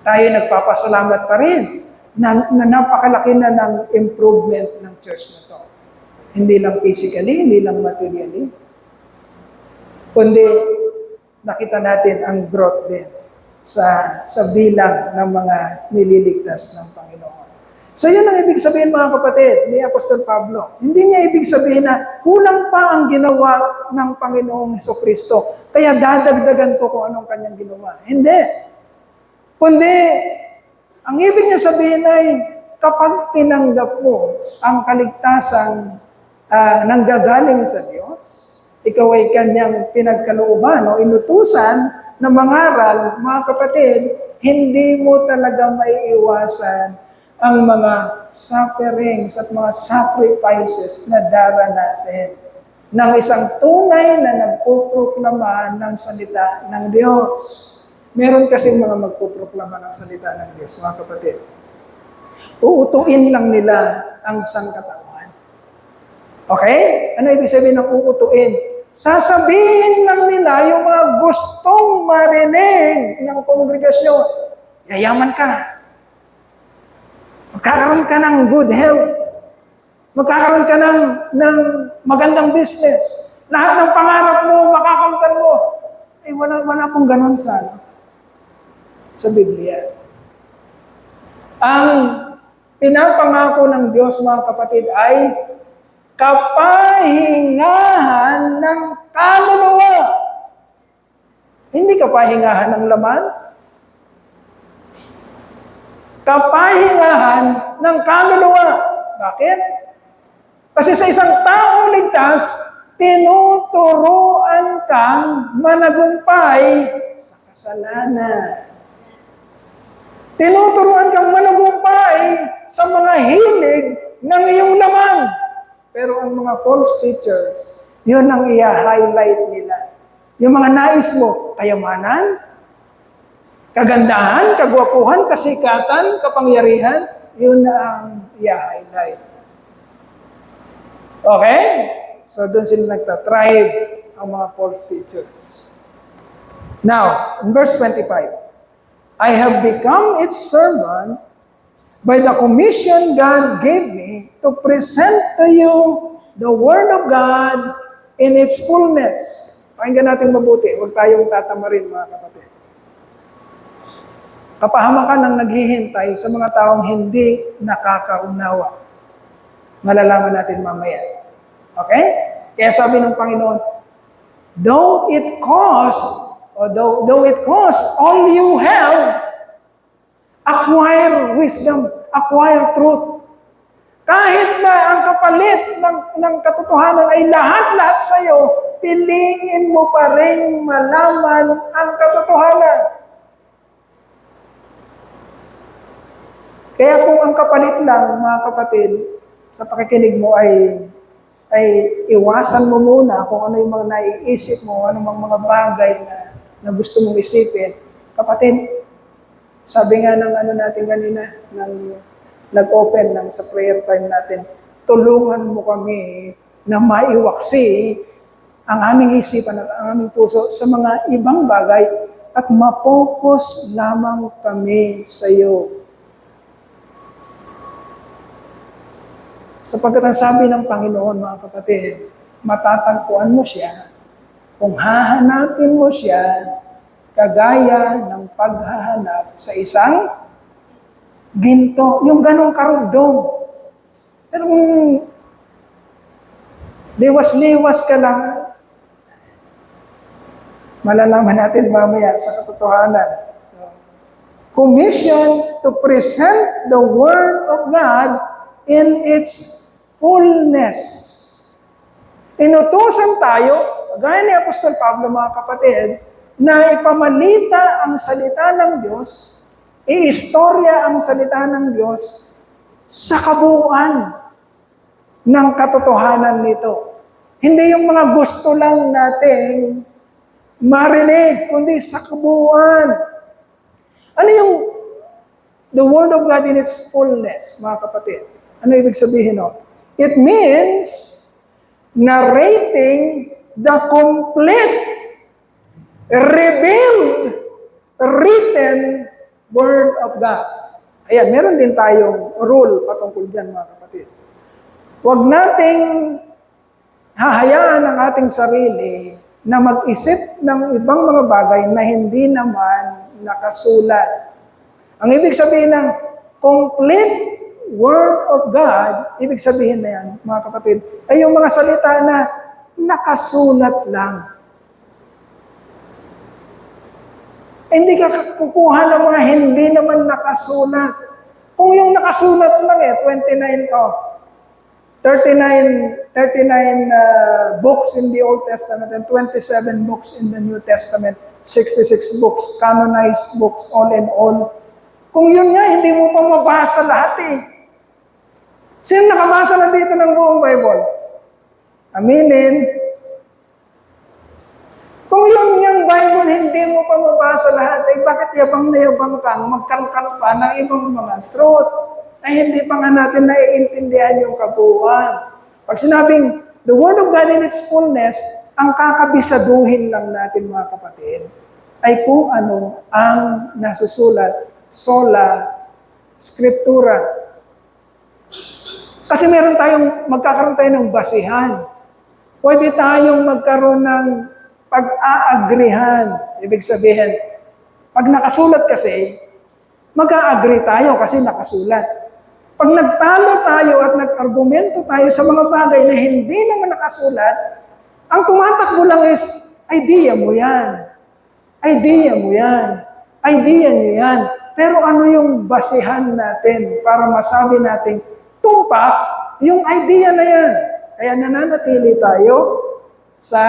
Speaker 1: Tayo nagpapasalamat pa rin na napakalaki na ng improvement ng church na to. Hindi lang physically, hindi lang materially, kundi nakita natin ang growth din sa bilang ng mga nililigtas ng Panginoon. So yun ang ibig sabihin, mga kapatid, ni Apostol Pablo. Hindi niya ibig sabihin na kulang pa ang ginawa ng Panginoong Hesukristo, kaya dadagdagan ko kung anong kanyang ginawa. Hindi. Kundi, ang ibig niya sabihin ay, kapag tinanggap mo ang kaligtasang nanggagaling sa Diyos, ikaw ay kanyang pinagkalooban o inutusan na mangaral, mga kapatid, hindi mo talaga maiiwasan ang mga sufferings at mga sacrifices na daranasin ng isang tunay na nagpuproklama ng salita ng Diyos. Meron kasi mga magpuproklama ng salita ng Diyos, mga kapatid. Uutuin lang nila ang sangkatawan. Okay? Ano ibig sabihin ng uutuin? Sasabihin lang nila yung mga gustong marinig ng kongregasyon. Yayaman ka. Magkakaroon ka ng good health. Magkakaroon ka ng magandang business. Lahat ng pangarap mo, makakamtan mo. Eh, wala pong ganun sa Biblia. Ang pinapangako ng Diyos, mga kapatid, ay kapahingahan ng kaluluwa. Hindi kapahingahan ng laman. Kapahingahan ng kaluluwa. Bakit? Kasi sa isang taong ligtas, tinuturuan kang managumpay sa kasalanan. Tinuturuan kang managumpay sa mga hilig ng iyong laman. Pero ang mga false teachers, yun ang i-highlight nila. Yung mga nais mo, kayamanan, kagandahan, kagwapuhan, kasikatan, kapangyarihan, yun na ang i-highlight. Okay? So doon sila nagtatribe ang mga false teachers. Now, in verse 25, I have become its servant by the commission God gave me to present to you the Word of God in its fullness. Pakinggan natin mabuti. Huwag tayong tatamarin, mga kapatid. Kapahamakan ang naghihintay sa mga taong hindi nakakaunawa. Malalaman natin mamaya. Okay? Kaya sabi ng Panginoon, though it cost, or though it cost all you have, acquire wisdom, acquire truth. Kahit na ang kapalit ng katotohanan ay lahat-lahat sa iyo, piliin mo pa rin malaman ang katotohanan. Kaya kung ang kapalit lang, mga kapatid, sa pakikinig mo ay iwasan mo muna kung ano yung mga naiisip mo, ano mga bagay na gusto mong isipin. Kapatid, sabi nga ng natin kanina, nag-open ng sa prayer time natin, tulungan mo kami na maiwaksi ang aming isipan at ang aming puso sa mga ibang bagay at mapokus lamang kami sa iyo. Sapagkat ang sabi ng Panginoon, mga kapatid, matatagpuan mo siya kung hahanapin mo siya kagaya ng paghahanap sa isang ginto. Yung ganong karugdong. Pero kung liwas-liwas ka lang, malalaman natin mamaya sa katotohanan. Commission to present the Word of God in its fullness. Inutusan tayo, gaya ni Apostol Pablo, mga kapatid, na ipamalita ang salita ng Diyos, iistorya ang salita ng Diyos sa kabuuan ng katotohanan nito. Hindi yung mga gusto lang nating marinig, kundi sa kabuuan. Ano yung the Word of God in its fullness, mga kapatid? Ano ibig sabihin no? It means narrating the complete, revealed, written Word of God. Ayan, meron din tayong rule patungkol dyan, mga kapatid. Huwag nating hahayaan ang ating sarili na mag-isip ng ibang mga bagay na hindi naman nakasulat. Ang ibig sabihin ng complete Word of God, ibig sabihin na yan, mga kapatid, ay yung mga salita na nakasulat lang. Hindi ka kukuha ng mga hindi naman nakasulat. Kung yung nakasulat lang 39 books in the Old Testament and 27 books in the New Testament, 66 books, canonized books, all in all. Kung yun nga, hindi mo pa mabasa lahat eh. Sino nakabasa na dito ng buong Bible? Aminin. Kung yun yung Bible, hindi mo pa mabasa lahat, eh bakit yabang na yabang kang magkalkal pa ng ibang mga truth ay hindi pa nga natin naiintindihan yung kabuuan. Pag sinabing, the Word of God in its fullness, ang kakabisaduhin lang natin, mga kapatid, ay kung ano ang nasusulat, sola scriptura. Kasi magkakaroon tayo ng basihan. Pwede tayong magkaroon ng pag-aagrihan. Ibig sabihin, pag nakasulat kasi, mag-a-agree tayo kasi nakasulat. Pag nagtalo tayo at nag-argumento tayo sa mga bagay na hindi naman nakasulat, ang tumatakbo lang is, idea mo yan. Idea mo yan. Idea nyo yan. Pero ano yung basihan natin para masabi natin, tumpak yung idea na yan. Kaya nananatili tayo sa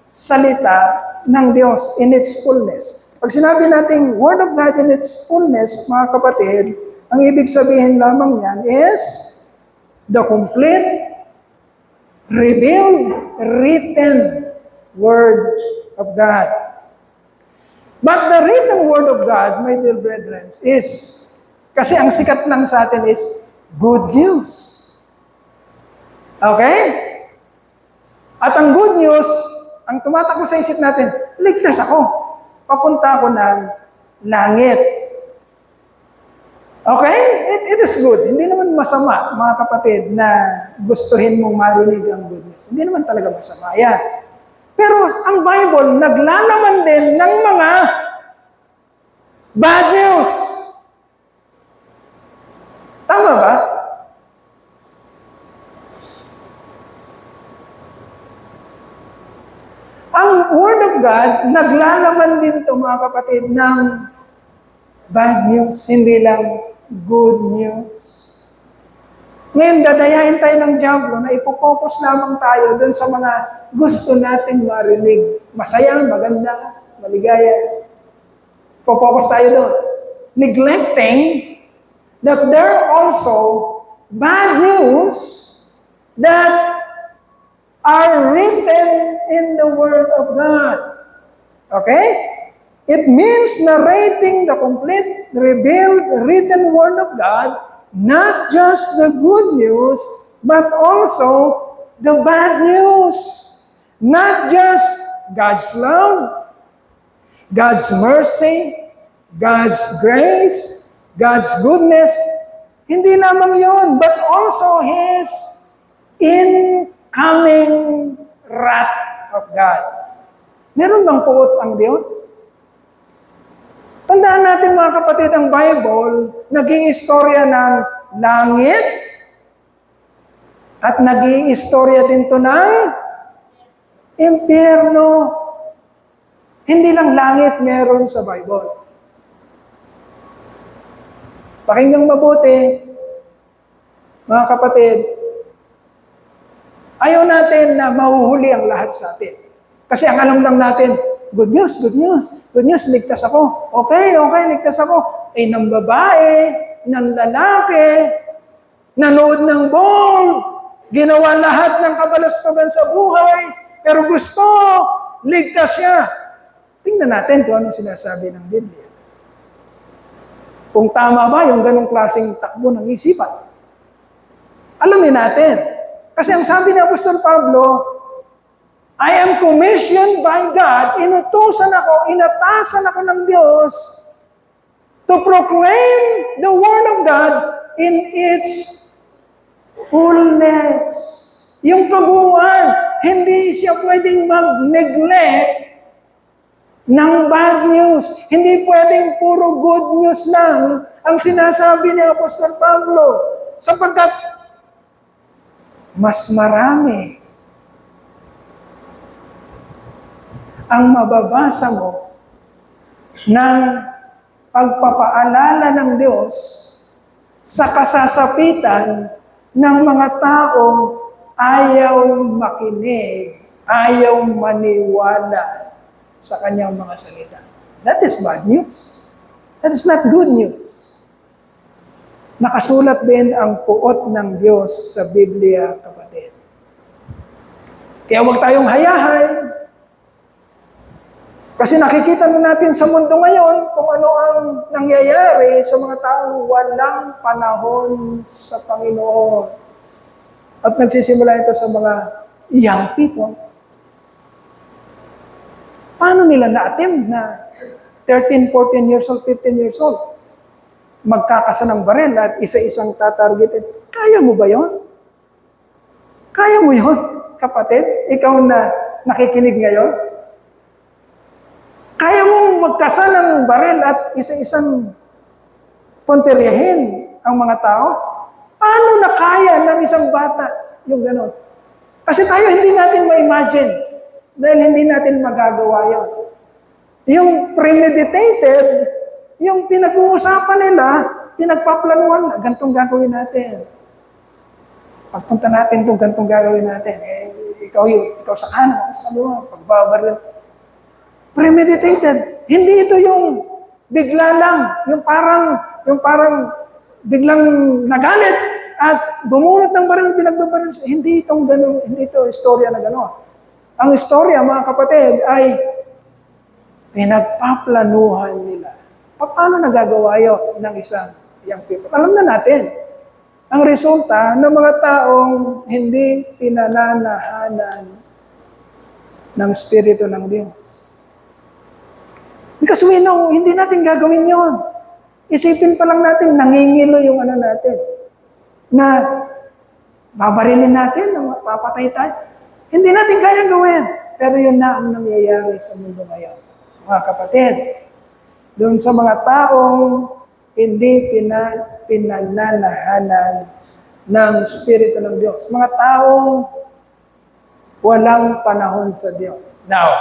Speaker 1: salita ng Diyos in its fullness. Pag sinabi natin Word of God in its fullness, mga kapatid, ang ibig sabihin lamang yan is the complete, revealed, written Word of God. But the written Word of God, my dear brethren, is, kasi ang sikat lang sa atin is good news. Okay? At ang good news, ang tumatakbo sa isip natin, ligtas ako. Papunta ako ng langit. Okay? It is good. Hindi naman masama, mga kapatid, na gustuhin mong marinig ang good news. Hindi naman talaga masama. Yan. Pero ang Bible, naglalaman din ng mga Bad news! Tama ba? Ang Word of God, naglalaman din ito mga kapatid ng bad news, hindi lang good news. Ngayon, dadayain tayo ng Diablo na ipopokus lamang tayo dun sa mga gusto nating marinig. Masaya, maganda, maligaya. Popokus tayo doon. Neglecting that there are also bad news that are written in the Word of God. Okay? It means narrating the complete, revealed, written Word of God, not just the good news, but also the bad news. Not just God's love, God's mercy, God's grace, God's goodness. Hindi lamang yun, but also His incoming wrath of God. Meron bang puot ang Diyos? Tandaan natin mga kapatid, ang Bible, naging istorya ng langit at naging istorya din to ng impyerno. Hindi lang langit meron sa Bible. Pakinggang mabuti, mga kapatid, ayaw natin na mahuhuli ang lahat sa atin. Kasi ang alam lang natin, good news, good news. Good news, ligtas ako. Okay, ligtas ako. Ng babae, ng lalaki, nanood ng ball, ginawa lahat ng kabalastugan sa buhay, pero gusto, ligtas siya. Tingnan natin kung anong sinasabi ng Biblia. Kung tama ba yung ganong klaseng takbo ng isipan. Alamin natin. Kasi ang sabi ni Apostol Pablo, I am commissioned by God, inatasan ako ng Diyos to proclaim the Word of God in its fullness. Yung kabuuan, hindi siya pwedeng mag-neglect ng bad news. Hindi pwedeng puro good news lang ang sinasabi ni Apostol Pablo. Sapagkat mas marami ang mababasa mo ng pagpapaalala ng Diyos sa kasasapitan ng mga taong ayaw makinig, ayaw maniwala sa kanyang mga salita. That is bad news. That is not good news. Nakasulat din ang puot ng Diyos sa Biblia, kapatid. Kaya huwag tayong hayahay. Kasi nakikita na natin sa mundo ngayon kung ano ang nangyayari sa mga taong walang panahon sa Panginoon. At nagsisimula ito sa mga young people. Paano nila na-attempt na 13, 14 years old, 15 years old, magkakasa ng baril at isa-isang tatargetin? Kaya mo ba yon? Kaya mo yon, kapatid? Ikaw na nakikinig ngayon? Kaya mong magkasa ng baril at isa-isang punteriyahin ang mga tao? Paano na kaya ng isang bata yung gano'n? Kasi tayo hindi natin ma-imagine dahil hindi natin magagawa yun. Yung premeditated, yung pinag-uusapan nila, pinagpaplanuhan na, gantong gagawin natin. Pagpunta natin doon, gantong gagawin natin. Ikaw sa kanan, ako sa kaliwa, pagbabaril. Premeditated. Hindi ito yung bigla lang, yung parang biglang nagalit at bumunot ng baril, pinagbabaril. Hindi itong gano'n, hindi ito istorya na gano'n. Ang istorya, mga kapatid, ay pinagpaplanuhan nila. Paano nagagawa yun ng isang young people? Alam na natin. Ang resulta ng mga taong hindi pinananahanan ng Espiritu ng Diyos. Because we know, hindi natin gagawin yon. Isipin pa lang natin, nangingilo yung natin. Na babarilin natin, papatay tayo. Hindi natin kayang gawin. Pero yun na ang nangyayari sa mundo ngayon. Mga kapatid, Doon sa mga taong hindi pinananahanan ng Espiritu ng Diyos. Mga taong walang panahon sa Diyos. Now,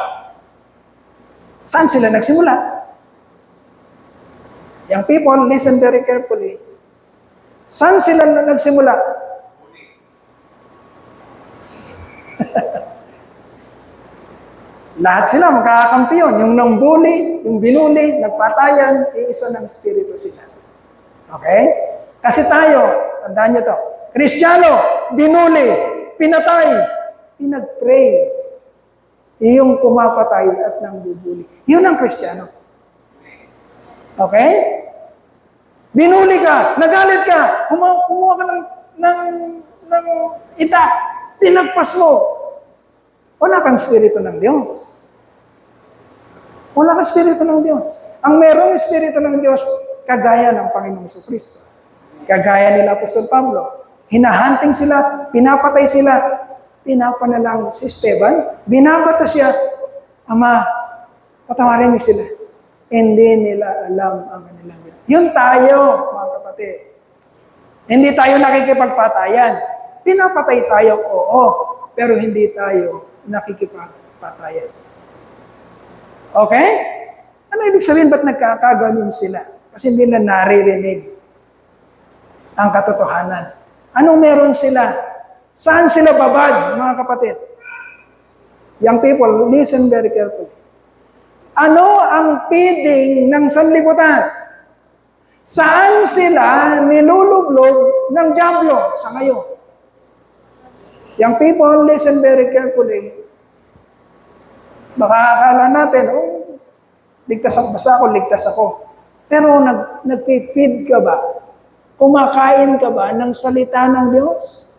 Speaker 1: saan sila nagsimula? Young people, listen very carefully. Saan sila nagsimula? Lahat sila magkakakampi yun. Yung nambuli, yung binuli, nagpatayan, iisa ng Espiritu sila. Okay? Kasi tayo, tandaan nyo to, Kristiyano, binuli, pinatay, pinag-pray. Yung pumapatay at nangbubuli. Yun ang Kristiyano. Okay? Binuli ka, nagalit ka, kumuha ka ng itak, tinagpas mo. Wala kang Espiritu ng Diyos. Wala kang Espiritu ng Diyos. Ang merong Espiritu ng Diyos, kagaya ng Panginoong Kristo. Kagaya nila Apostol Pablo. Hinahunting sila, pinapatay sila, pinapanalang si Esteban, binabato siya, Ama, patawarin niyo sila. Hindi nila alam ang kanilang ginawa. Yun tayo, mga kapatid. Hindi tayo nakikipagpatayan. Pinapatay tayo, oo, pero hindi tayo nakikipagpatayan. Okay? Ano ibig sabihin, ba't nagkakaganon sila? Kasi hindi na naririnig ang katotohanan. Anong meron sila? Saan sila babad, mga kapatid? Young people, listen very carefully. Ano ang feeding ng sanlibutan? Saan sila nilulublog ng dyablo sa ngayon? Young people, listen very carefully. Baka akala natin, ligtas ako. Pero nagpipid ka ba? Kumakain ka ba ng salita ng Diyos?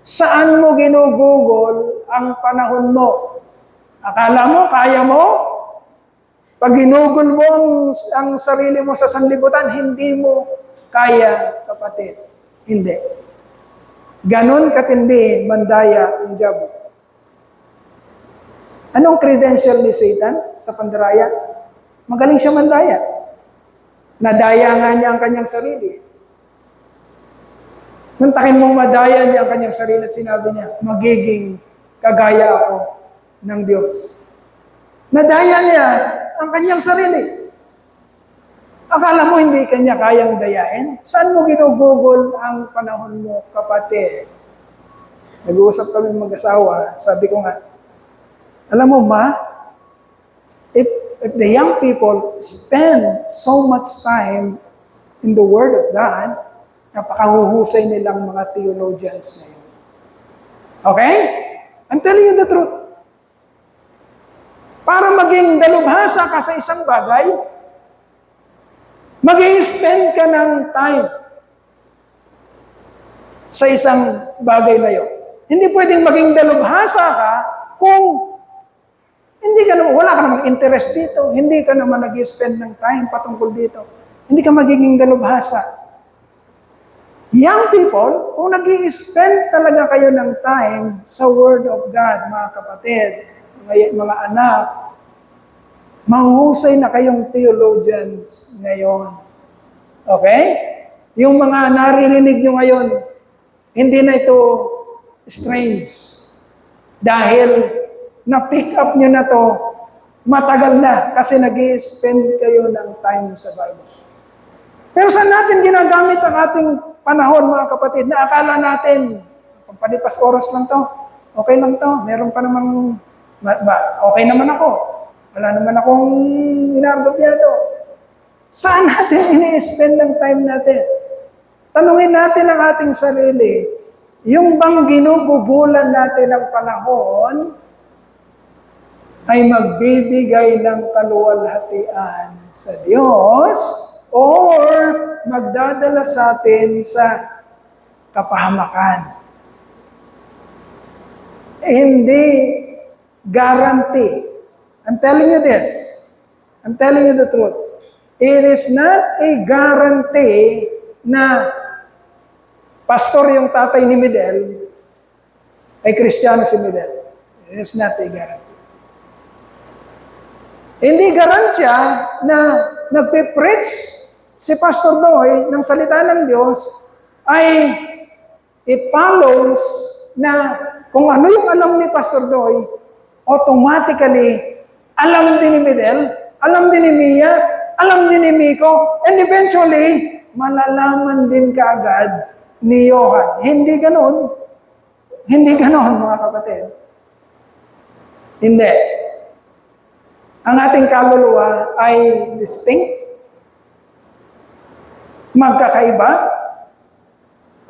Speaker 1: Saan mo ginugugol ang panahon mo? Akala mo, kaya mo? Pag ginugol mo ang sarili mo sa sanlibutan, hindi mo kaya, kapatid. Hindi. Ganon katindi, mandaya ang diabo. Anong credential ni Satan sa pandaraya? Magaling siya mandaya. Nadaya nga niya ang kanyang sarili. Muntakin mong madaya niya ang kanyang sarili at sinabi niya, magiging kagaya ako ng Diyos. Nadaya niya ang kanyang sarili. Akala mo hindi kanya kayang dayain? Saan mo ginugugol ang panahon mo, kapatid? Nag-uusap kami mag-asawa, sabi ko nga, alam mo ma, if the young people spend so much time in the Word of God, napakahuhusay nilang mga theologians ngayon. Okay? I'm telling you the truth. Para maging dalubhasa ka sa isang bagay, mag-i-spend ka ng time sa isang bagay na yun. Hindi pwedeng maging dalubhasa ka kung wala ka namang interest dito, hindi ka naman nag-i-spend ng time patungkol dito. Hindi ka magiging dalubhasa. Young people, kung nag-i-spend talaga kayo ng time sa Word of God, mga kapatid, mga anak, mahuhusay na kayong theologians ngayon. Okay? Yung mga naririnig nyo ngayon, hindi na ito strange. Dahil na-pick up nyo na to, matagal na kasi nag-i-spend kayo ng time sa Bible. Pero saan natin ginagamit ang ating panahon, mga kapatid, na akala natin, palipas oras lang to, okay lang to, meron pa namang, okay naman ako, wala naman akong inargobyado. Saan natin ini-spend ng time natin? Tanungin natin ang ating sarili, yung bang ginugugulan natin ng panahon ay magbibigay ng kaluwalhatian sa Diyos or magdadala sa atin sa kapahamakan. Hindi guarantee. I'm telling you this. I'm telling you the truth. It is not a guarantee na pastor yung tatay ni Midel ay Kristiyano si Midel. It is not a guarantee. Hindi garansya na nagpe-preach si Pastor Doy ng salita ng Diyos, ay it follows na kung ano yung alam ni Pastor Doy, automatically, alam din ni Midel, alam din ni Mia, alam din ni Miko, and eventually, malalaman din kaagad ni Johan. Hindi ganon. Hindi ganon, mga kapatid. Hindi. Ang ating kaluluwa ay distinct, magkakaiba,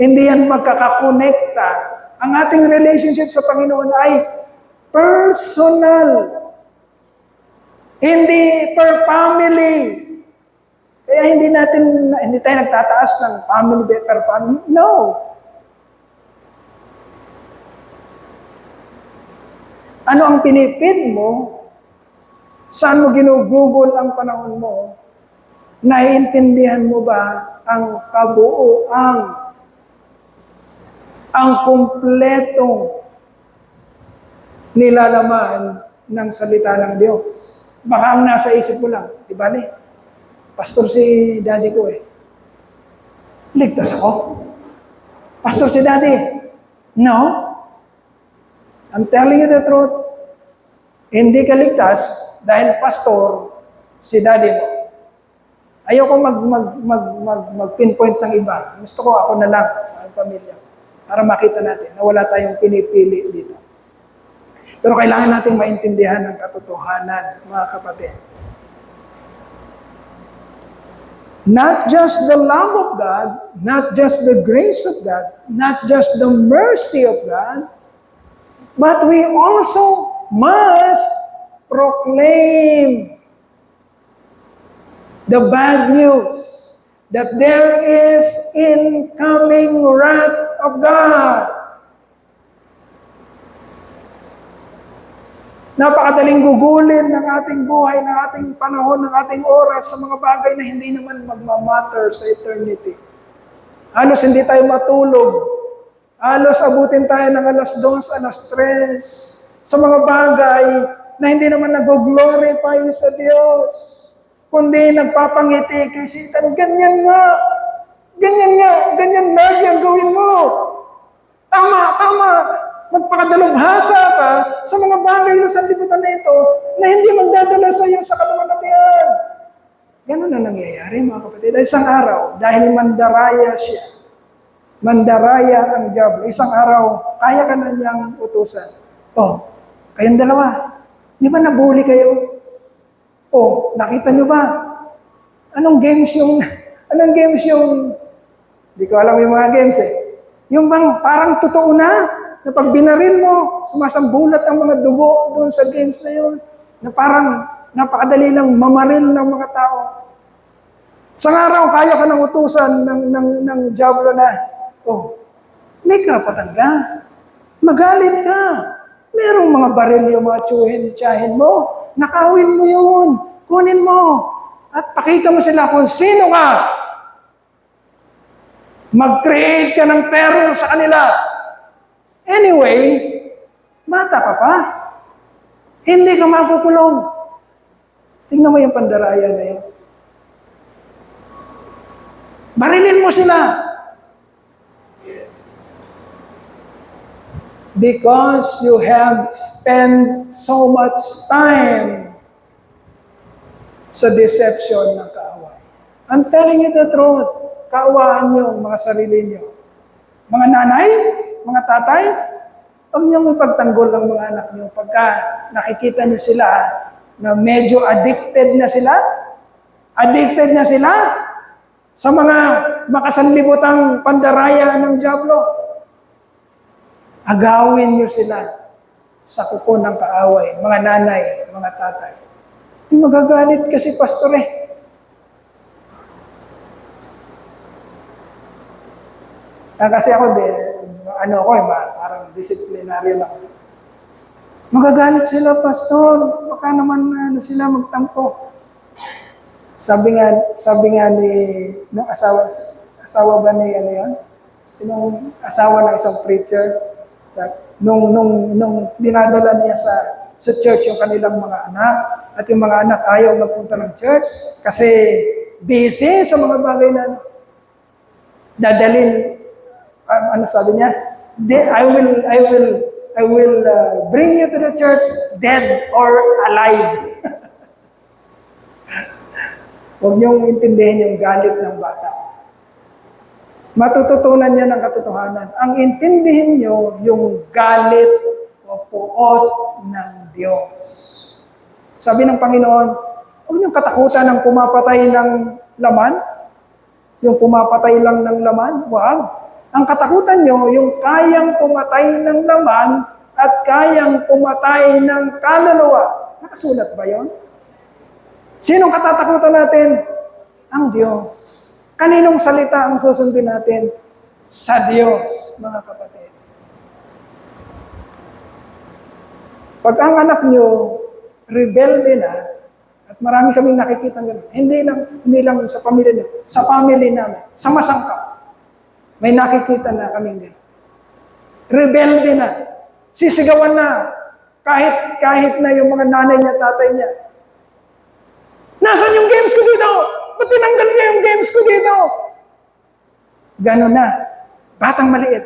Speaker 1: hindi yan magkakakonekta. Ang ating relationship sa Panginoon ay personal, hindi per family. Kaya hindi tayo nagtataas ng family per family. No. Ano ang pinipid mo? Saan mo ginugugol ang panahon mo? Naiintindihan mo ba ang ang kumpletong nilalaman ng salita ng Diyos? Baka ang nasa isip mo lang, di ba ni? Pastor si daddy ko eh. Ligtas ako. Pastor si daddy. No. I'm telling you the truth. Hindi ka ligtas dahil pastor si daddy mo. Ayoko mag-pinpoint ng iba. Gusto ko ako na lang, ang pamilya. Para makita natin na wala tayong pinipili dito. Pero kailangan natin maintindihan ang katotohanan, mga kapatid. Not just the love of God, not just the grace of God, not just the mercy of God, but we also must proclaim the bad news that there is incoming wrath of God. Napakadaling gugulin ng ating buhay, ng ating panahon, ng ating oras sa mga bagay na hindi naman magmamatter sa eternity. Halos hindi tayo matulog. Halos abutin tayo ng alas 2, alas 3 sa mga bagay na hindi naman nag-glorify sa Diyos, kundi nagpapangiti kay Satan. Ganyan nga, ganyan lagi ang gawin mo. Tama. Magpakadalubhasa ka sa mga bagay sa sanlibutan na ito na hindi magdadala sa iyo sa kaluwalhatian. Ganun na nangyayari, mga kapatid. Isang araw, dahil mandaraya siya, mandaraya ang diablo, isang araw, kaya ka na niyang utusan. Kayong dalawa, di ba nabuli kayo? Nakita niyo ba? Anong games yung, di ko alam yung mga games eh. Yung bang parang totoo na pag binaril mo, sumasambulat ang mga dugo doon sa games na yun, na parang napakadali lang mamaril ng mga tao. Sa araw, kaya ka ng utusan ng diablo na, may karapatan ka. Magalit ka. Merong mga baril yung mga tsahin mo. Nakawin mo yun. Kunin mo. At pakita mo sila kung sino ka. Mag-create ka ng terror sa kanila. Anyway, bata ka pa. Hindi ka makukulong. Tingnan mo yung pandaraya na yun. Barilin mo sila. Because you have spent so much time sa deception ng kaaway. I'm telling you the truth. Kaawaan nyo mga sarili nyo. Mga nanay, mga tatay, huwag niyong ipagtanggol ang mga anak niyo pagka nakikita niyo sila na medyo addicted na sila sa mga makasanlibutang pandaraya ng diablo. Agawin niyo sila sa kuko ng kaaway, mga nanay, mga tatay. Magagalit kasi pastor eh. Kasi ako parang disciplinaryo ako. Magagalit sila, pastor. Baka naman sila magtampo. Sabi nga ng asawa ba ni yan? Sinong asawa ng isang preacher? Nung dinadala niya sa church yung kanilang mga anak, At yung mga anak ayaw magpunta ng church kasi busy sa mga bagay na dadalhin. Ano sabi niya? I will bring you to the church dead or alive. Huwag niyong intindihin yung galit ng bata. Matututunan niya ng katotohanan. Ang intindihin niyo yung galit o puot ng Diyos. Sabi ng Panginoon, huwag niyong katakutan ng pumapatay ng laman. Yung pumapatay lang ng laman, wag. Ang katakutan niyo, yung kayang pumatay ng laman at kayang pumatay ng kaluluwa. Nakasulat ba yon? Sinong katatakutan natin? Ang Diyos. Kaninong salita ang susundin natin? Sa Diyos, mga kapatid. Pag ang anak nyo, rebelde na, at marami kaming nakikita gano'n, hindi lang sa pamilya nyo, sa family namin, sa masangkap, may nakikita na kaming gano'n. Rebelde na, sisigawan na, kahit na yung mga nanay niya, tatay niya, nasaan yung games ko dito? Ba't tinanggal niya yung games ko dito? Gano'n na. Batang maliit.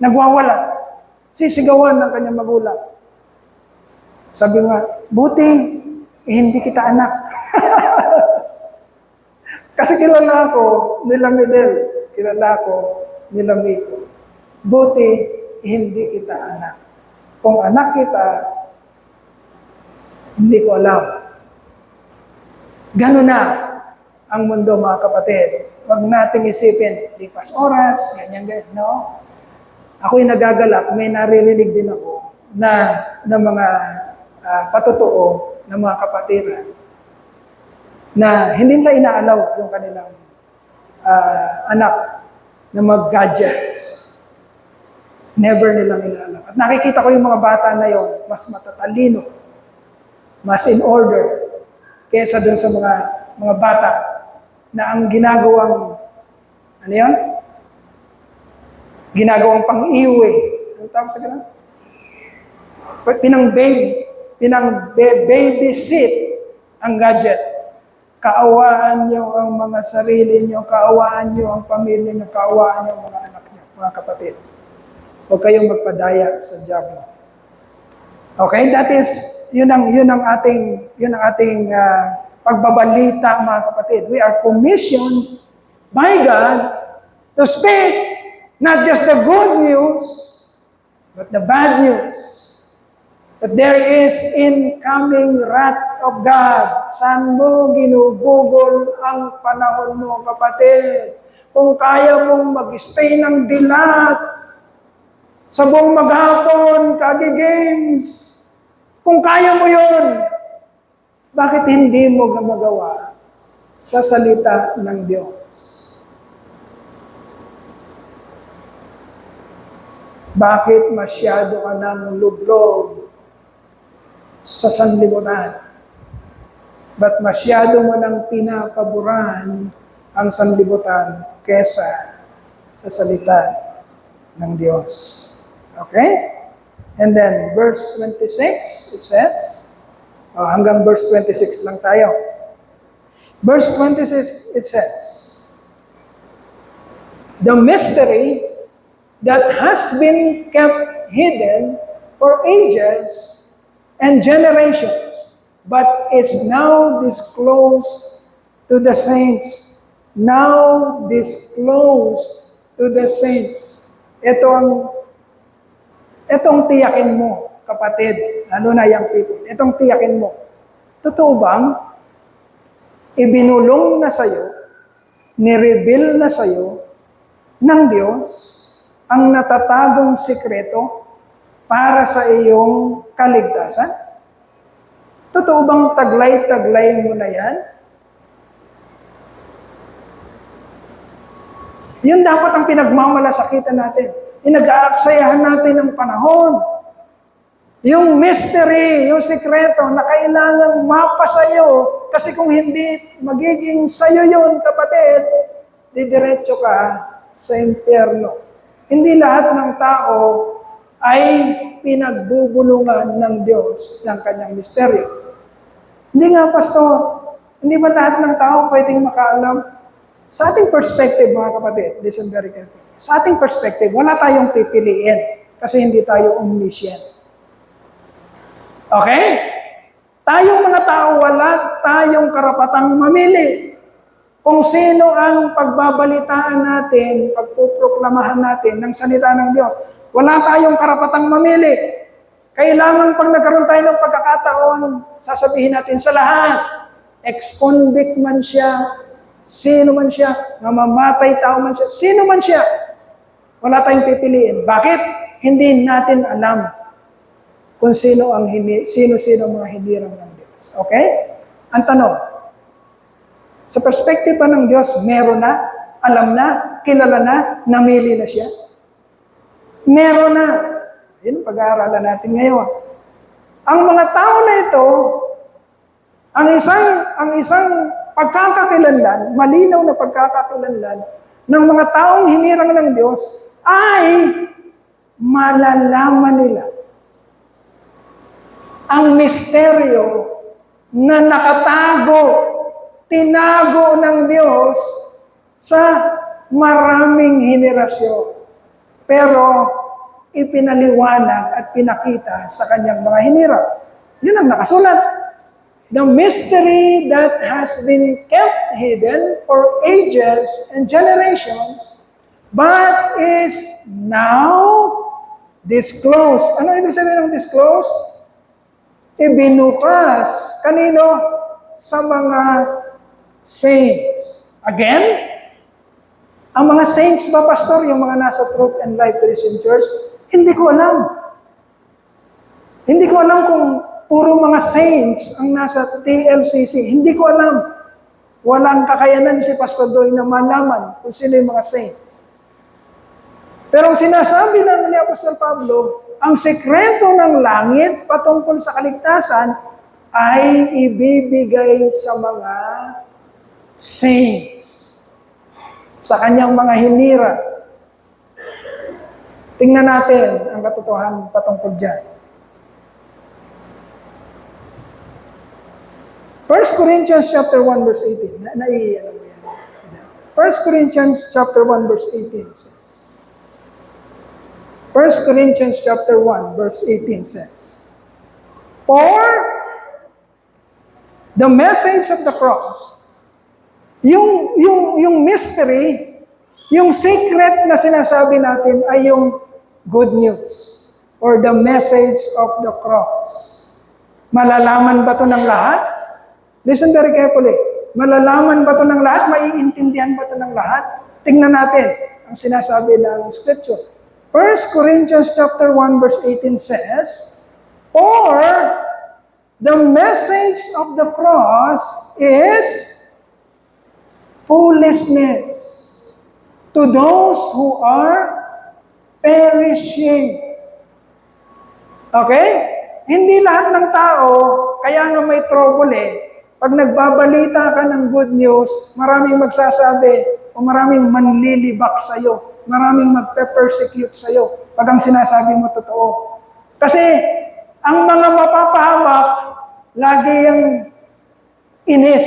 Speaker 1: Nagwawala. Sisigawan ng kanyang magulang. Sabi nga, buti, hindi kita anak. Kasi kilala ko nila Midel. Kilala ko nila Miko. Buti, hindi kita anak. Kung anak kita, hindi ko alam. Gano'n na ang mundo, mga kapatid. Huwag nating isipin, lipas oras, ganyan. No? Ako'y nagagalak, may naririnig din ako na mga patotoo ng mga kapatiran na hindi nila inaalaw yung kanilang anak na mag-gadgets. Never nilang inaalaw. At nakikita ko yung mga bata na yon, mas matatalino, mas in order, kesa dun sa mga bata na ang ginagawang, ano yun? Ginagawang pang-iwi. Ano tawag sa ganun? Pinang-babysit ang gadget. Kaawaan nyo ang mga sarili nyo, kaawaan nyo ang pamilya nyo, kaawaan nyo ang mga anak nyo, mga kapatid. Huwag kayong magpadaya sa diablo. Okay, that is, yun ang ating pagbabalita, mga kapatid. We are commissioned by God to speak not just the good news, but the bad news. That there is incoming wrath of God. Saan mo ginugugol ang panahon mo, kapatid? Kung kaya mong mag-stay ng dilat sa buong maghapon, kagi-games, kung kaya mo yun, bakit hindi mo magawa sa salita ng Diyos? Bakit masyado ka ng lublog sa sanlibutan? Ba't masyado mo nang pinapaboran ang sanlibutan kesa sa salita ng Diyos? Okay? And then, verse 26, it says, hanggang verse 26 lang tayo. Verse 26, it says, the mystery that has been kept hidden for ages and generations, but is now disclosed to the saints. Now disclosed to the saints. Itong tiyakin mo, kapatid, ano na yung people, itong tiyakin mo. Totoo bang ibinulong na sa'yo, nireveal na sa'yo ng Diyos ang natatagong sikreto para sa iyong kaligtasan? Totoo bang taglay-taglay mo na yan? Yun dapat ang pinagmamalasakitan natin. Inag-aaksayahan natin ng panahon. Yung mystery, yung sikreto na kailangan mapa sa'yo, kasi kung hindi magiging sa'yo yun, kapatid, didiretso ka sa impyerno. Hindi lahat ng tao ay pinagbubulungan ng Diyos ng kanyang misteryo. Hindi nga, Pastor. Hindi ba lahat ng tao pwedeng makaalam? Sa ating perspective, mga kapatid, listen very carefully. Sa ating perspective, wala tayong pipiliin kasi hindi tayo omniscient. Okay? Tayong mga tao, wala tayong karapatang mamili kung sino ang pagbabalitaan natin, pagpuproklamahan natin ng salita ng Diyos. Wala tayong karapatang mamili. Kailangan pag nagkaroon tayo ng pagkakataon, sasabihin natin sa lahat, ex-convict man siya, sino man siya, namamatay tao man siya, sino man siya, wala tayong pipiliin. Bakit? Hindi natin alam kung sino mga hinirang ng Diyos. Okay? Ang tanong, sa perspective pa ng Diyos, meron na, alam na, kilala na, namili na siya? Meron na. Yun ang pag-aaralan natin ngayon. Ang mga tao na ito, ang isang pagkakakilanlan, malinaw na pagkakakilanlan ng mga taong hinirang ng Diyos ay malalaman nila ang misteryo na nakatago, tinago ng Diyos sa maraming henerasyon. Pero ipinaliwanag at pinakita sa kanyang mga hinirang. Yun ang nakasulat. The mystery that has been kept hidden for ages and generations, but is now disclosed. Ano ibig sabihin ng disclosed? Ibinukas. Kanino? Sa mga saints. Again, ang mga saints ba, Pastor, yung mga nasa Truth and Life Christian Church? Hindi ko alam. Hindi ko alam kung puro mga saints ang nasa TLCC. Hindi ko alam. Walang kakayanan si Pastor Doy na malaman kung sino yung mga saints. Pero ang sinasabi lang ni Apostol Pablo, ang sekreto ng langit patungkol sa kaligtasan ay ibibigay sa mga saints. Sa kanyang mga hinira. Tingnan natin ang katotohanan patungkol dyan. 1 Corinthians chapter 1 verse 18. Naiiyan mo yan. 1 Corinthians chapter 1 verse 18 says. 1 Corinthians chapter 1 verse 18 says, for the message of the cross, yung mystery, yung secret na sinasabi natin ay yung good news or the message of the cross. Malalaman ba ito ng lahat? Listen very carefully. Malalaman ba ito ng lahat? Maiintindihan ba ito ng lahat? Tingnan natin ang sinasabi ng Scripture. 1 Corinthians chapter 1 verse 18 says, for the message of the cross is foolishness to those who are perishing. Okay? Hindi lahat ng tao, kaya nga may trouble pag nagbabalita ka ng good news, maraming magsasabi o maraming manlilibak sa'yo, maraming magpe-persecute sa'yo pag ang sinasabi mo totoo. Kasi ang mga mapapahamak, lagi yung inis,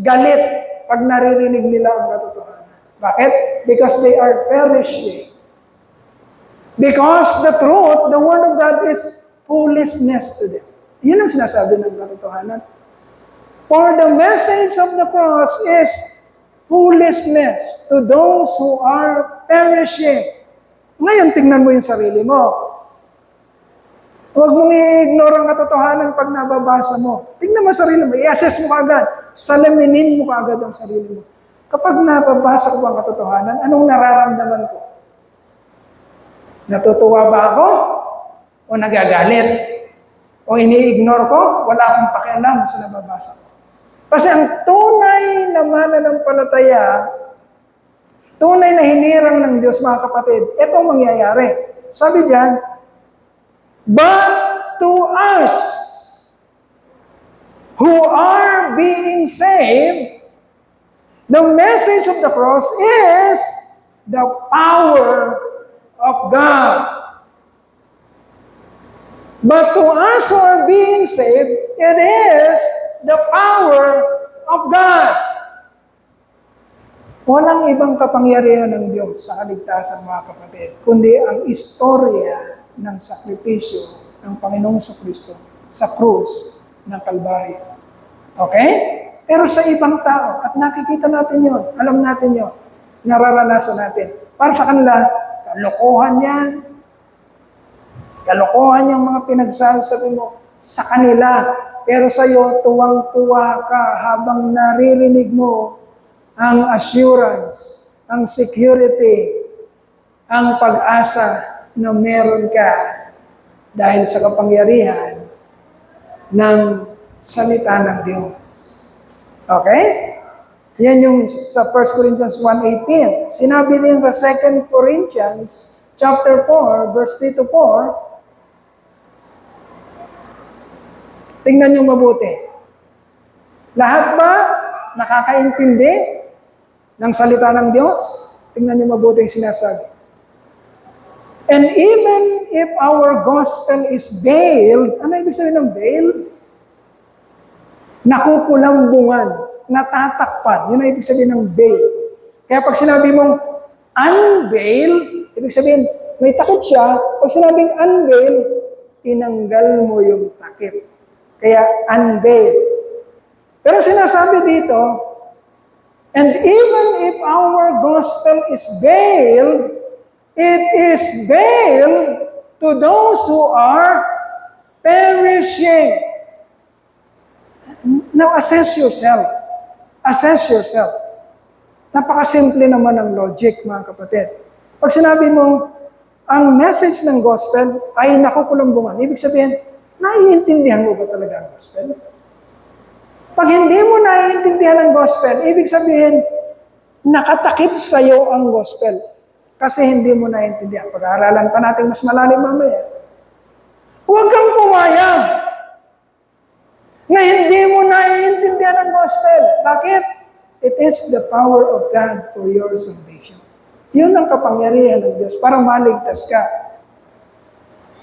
Speaker 1: galit, pag naririnig nila ang katotohanan. Bakit? Because they are perishing. Because the truth, the Word of God is foolishness to them. Yun ang sinasabi ng katotohanan. For the message of the cross is foolishness to those who are perishing. Ngayon, tingnan mo yung sarili mo. Huwag mong i-ignore ang katotohanan pag nababasa mo. Tingnan mo sarili mo, i-assess mo agad. Salaminin mo agad ang sarili mo. Kapag nababasa ko ang katotohanan, anong nararamdaman ko? Natutuwa ba ako? O nagagalit? O ini-ignore ko? Wala akong pakialam sa nababasa ko. Kasi ang tunay na mananampalataya, tunay na hinirang ng Diyos, mga kapatid, itong mangyayari. Sabi diyan, but to us who are being saved, the message of the cross is the power of God. But to us who are being saved, it is the power of God. Walang ibang kapangyarihan ng Diyos sa kaligtasan, mga kapatid, kundi ang istorya ng sakripisyo ng Panginoong Kristo sa krus ng Kalbaryo. Okay? Pero sa ibang tao, at nakikita natin yon, alam natin yon, nararanasan natin. Para sa kanila, kalokohan yan. Kalokohan yung mga pinagsasabi mo sa kanila. Pero sa iyo, tuwang-tuwa ka habang naririnig mo ang assurance, ang security, ang pag-asa na meron ka dahil sa kapangyarihan ng salita ng Diyos. Okay? Yan yung sa 1 Corinthians 1:18. Sinabi din sa 2 Corinthians chapter 4, verse 3 to 4. Tingnan nyo mabuti. Lahat ba nakakaintindi ng salita ng Diyos? Tingnan nyo mabuti yung sinasabi. And even if our gospel is veiled, ano ibig sabihin ng veiled? Nakukulambungan, natatakpan. Yun ang ibig sabihin ng veil. Kaya pag sinabi mong unveil, ibig sabihin, may takip siya. Pag sinabing unveil, tinanggal mo yung takip. Kaya unveil. Pero sinasabi dito, and even if our gospel is veiled, it is veiled to those who are perishing. Now, assess yourself. Assess yourself. Napakasimple naman ang logic, mga kapatid. Pag sinabi mo, ang message ng gospel ay nakukulambungan, ibig sabihin, naiintindihan mo ba talaga ang gospel? Pag hindi mo naiintindihan ang gospel, ibig sabihin, nakatakip sa iyo ang gospel. Kasi hindi mo naiintindihan. Pag-aaralan pa natin mas malalim mamaya. Huwag kang pumayag na hindi mo naiintindihan ang gospel. Bakit? It is the power of God for your salvation. Yun ang kapangyarihan ng Diyos para maligtas ka.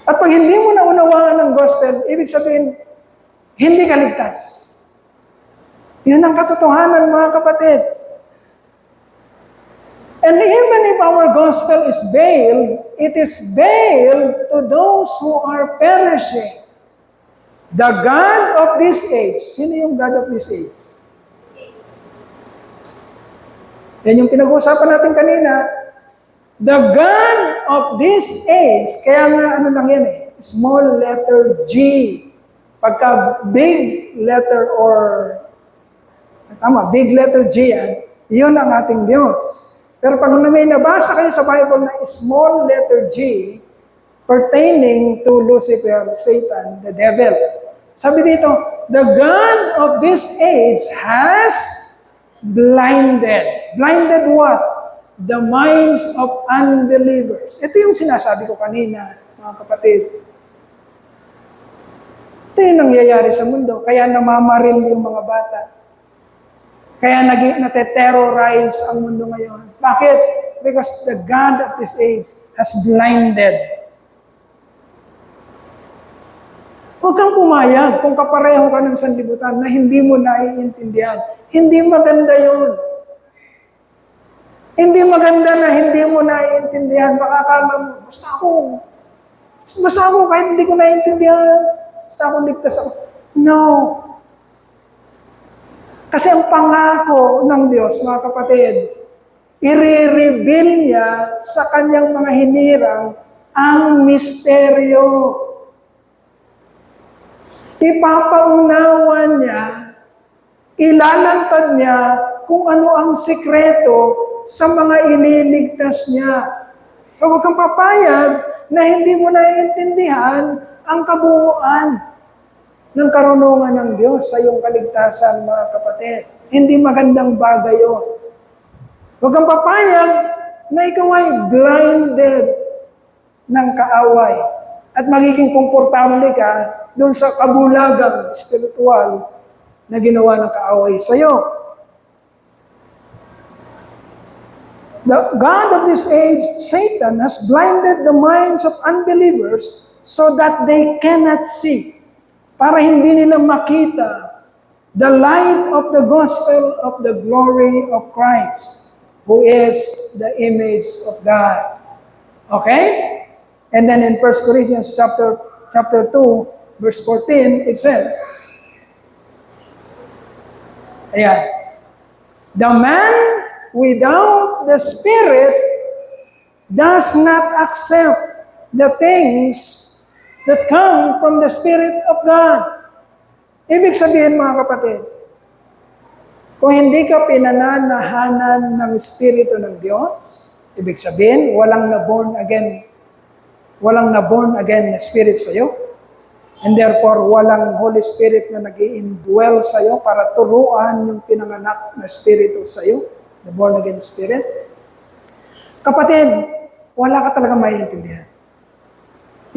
Speaker 1: At pag hindi mo naunawaan ang gospel, ibig sabihin, hindi ka ligtas. Yun ang katotohanan, mga kapatid. And even if our gospel is veiled, it is veiled to those who are perishing. The God of this age. Sino yung God of this age? Yan yung pinag-uusapan natin kanina. The God of this age, kaya nga ano lang yan small letter G. Pagka big letter big letter G yan, yun ang ating Diyos. Pero pag may nabasa kayo sa Bible na small letter G, pertaining to Lucifer, Satan, the devil. Sabi dito, the God of this age has blinded. Blinded what? The minds of unbelievers. Ito yung sinasabi ko kanina, mga kapatid. Ito yung nangyayari sa mundo. Kaya namamaril yung mga bata. Kaya nate-terrorize ang mundo ngayon. Bakit? Because the God of this age has blinded. Huwag kang pumayag kung kapareho ka ng sanlibutan na hindi mo naiintindihan. Hindi maganda yun. Hindi maganda na hindi mo naiintindihan. Baka akala mo, basta ako kahit hindi ko naiintindihan. Basta ako ligtas ako. No. Kasi ang pangako ng Diyos, mga kapatid, i-reveal niya sa kanyang mga hinirang ang misteryo. Ipapaunawan niya, ilalantad niya kung ano ang sikreto sa mga ililigtas niya. So huwag kang papayag na hindi mo naiintindihan ang kabuuan ng karunungan ng Diyos sa iyong kaligtasan, mga kapatid. Hindi magandang bagay yun. Huwag kang papayag na ikaw ay blinded ng kaaway at magiging komportable ka doon sa kabulagang spiritual na ginawa ng kaaway sa iyo. The God of this age, Satan, has blinded the minds of unbelievers so that they cannot see. Para hindi nila makita the light of the gospel of the glory of Christ, who is the image of God. Okay? And then in 1 Corinthians chapter 2, verse 14, it says, ayan, the man without the Spirit does not accept the things that come from the Spirit of God. Ibig sabihin mga kapatid, kung hindi ka pinananahanan ng Espiritu ng Diyos, ibig sabihin, walang na-born again na Spirit sa'yo, and therefore, walang Holy Spirit na nag-i-indwell sa'yo para turuan yung pinanganak na Espiritu sa'yo, the born again Spirit. Kapatid, wala ka talaga maiintindihan.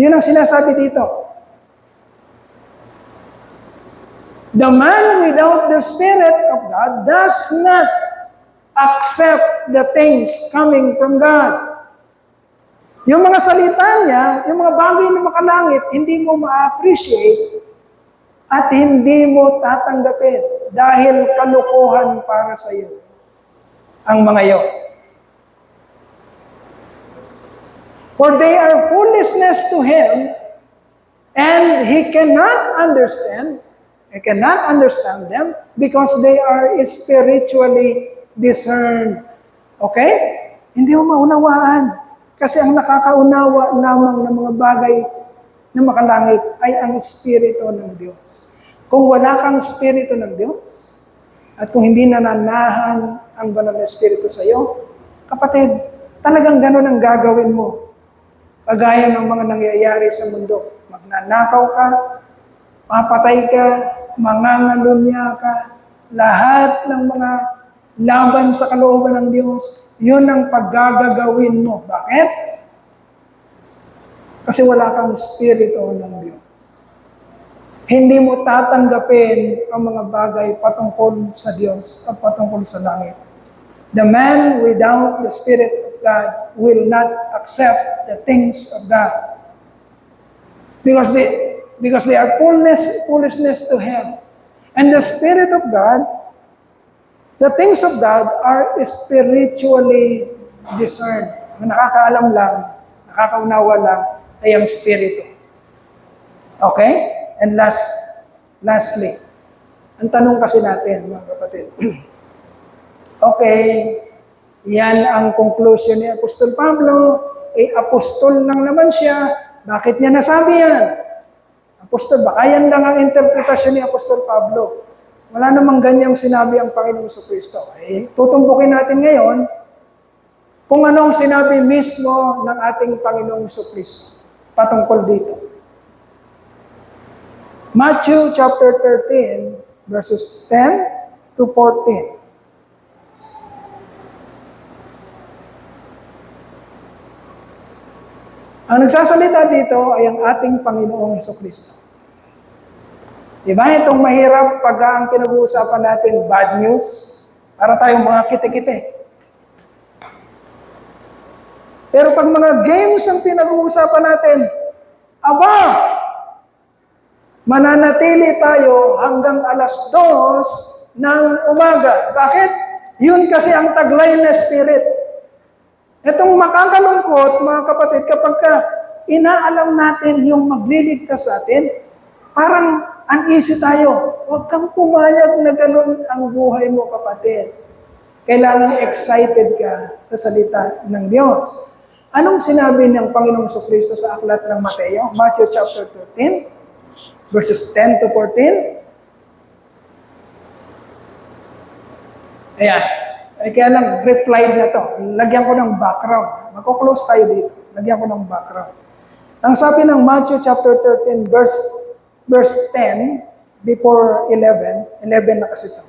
Speaker 1: Yun ang sinasabi dito. The man without the Spirit of God does not accept the things coming from God. Yung mga salita niya, yung mga bagay na makalangit, hindi mo ma-appreciate at hindi mo tatanggapin dahil kalukuhan para sa iyo ang mga iyo. For they are foolishness to him, and he cannot understand them because they are spiritually discerned. Okay? Hindi mo maunawaan. Kasi ang nakakaunawa lamang ng mga bagay na makalangit ay ang Espiritu ng Diyos. Kung wala kang Espiritu ng Diyos, at kung hindi nananahan ang banal na Espiritu sa iyo, kapatid, talagang ganun ang gagawin mo. Kagaya ng mga nangyayari sa mundo. Magnanakaw ka, papatay ka, mangangalunya ka, lahat ng mga laban sa kalooban ng Diyos, yun ang paggagawin mo. Bakit? Kasi wala kang Espiritu ng Diyos. Hindi mo tatanggapin ang mga bagay patungkol sa Diyos at patungkol sa langit. The man without the Spirit of God will not accept the things of God. Because they are foolishness to him. And the Spirit of God, the things of God are spiritually discerned. Ang nakakaalam lang, nakakaunawa lang, ay ang Espiritu. Okay? And lastly, ang tanong kasi natin, mga kapatid, okay, yan ang conclusion ni Apostol Pablo, apostol lang naman siya, bakit niya nasabi yan? Apostol, baka yan lang ang interpretasyon ni Apostol Pablo. Wala namang ganyang sinabi ang Panginoong Kristo. Tutumbukin natin ngayon kung anong sinabi mismo ng ating Panginoong Kristo patungkol dito. Matthew chapter 13, verses 10 to 14. Ang nagsasalita dito ay ang ating Panginoong Kristo. Diba? Itong mahirap pag ang pinag-uusapan natin, bad news, para tayong mga kite-kite. Pero pag mga games ang pinag-uusapan natin, aba, mananatili tayo hanggang 2:00 ng umaga. Bakit? Yun kasi ang taglay na spirit. Itong makakalungkot, mga kapatid, kapag inaalam natin yung magliligtas sa atin, parang uneasy tayo. Huwag kang pumayag na ganun ang buhay mo, kapatid. Kailangan excited ka sa salita ng Diyos. Anong sinabi ng Panginoong Kristo sa aklat ng Mateo? Matthew chapter 13, verses 10 to 14. Ayan. Kaya lang, replied na to. Lagyan ko ng background. Magko-close tayo dito. Lagyan ko ng background. Ang sabi ng Matthew chapter 13, verse 10, before 11 na kasi ito.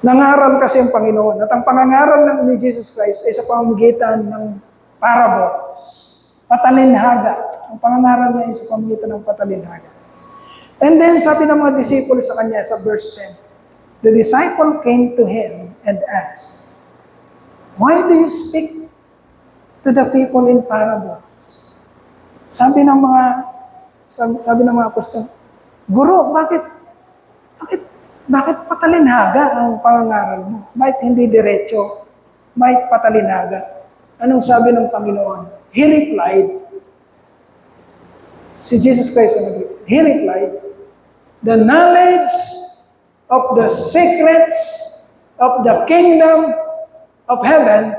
Speaker 1: Nangaral kasi ang Panginoon. At ang pangangaral ni Jesus Christ ay sa pamamagitan ng parables. Patalinhaga. Ang pangangaral niya ay sa pamamagitan ng patalinhaga. And then sabi ng mga disciples sa kanya sa verse 10, the disciple came to him and asked, why do you speak to the people in parables? Sabi ng mga apostol, Guro, Bakit, bakit patalinhaga ang pangangaral mo? Bakit hindi diretso? Bakit patalinhaga? Anong sabi ng Panginoon? He replied, si Jesus Christ, He replied, the knowledge of the secrets of the kingdom of heaven,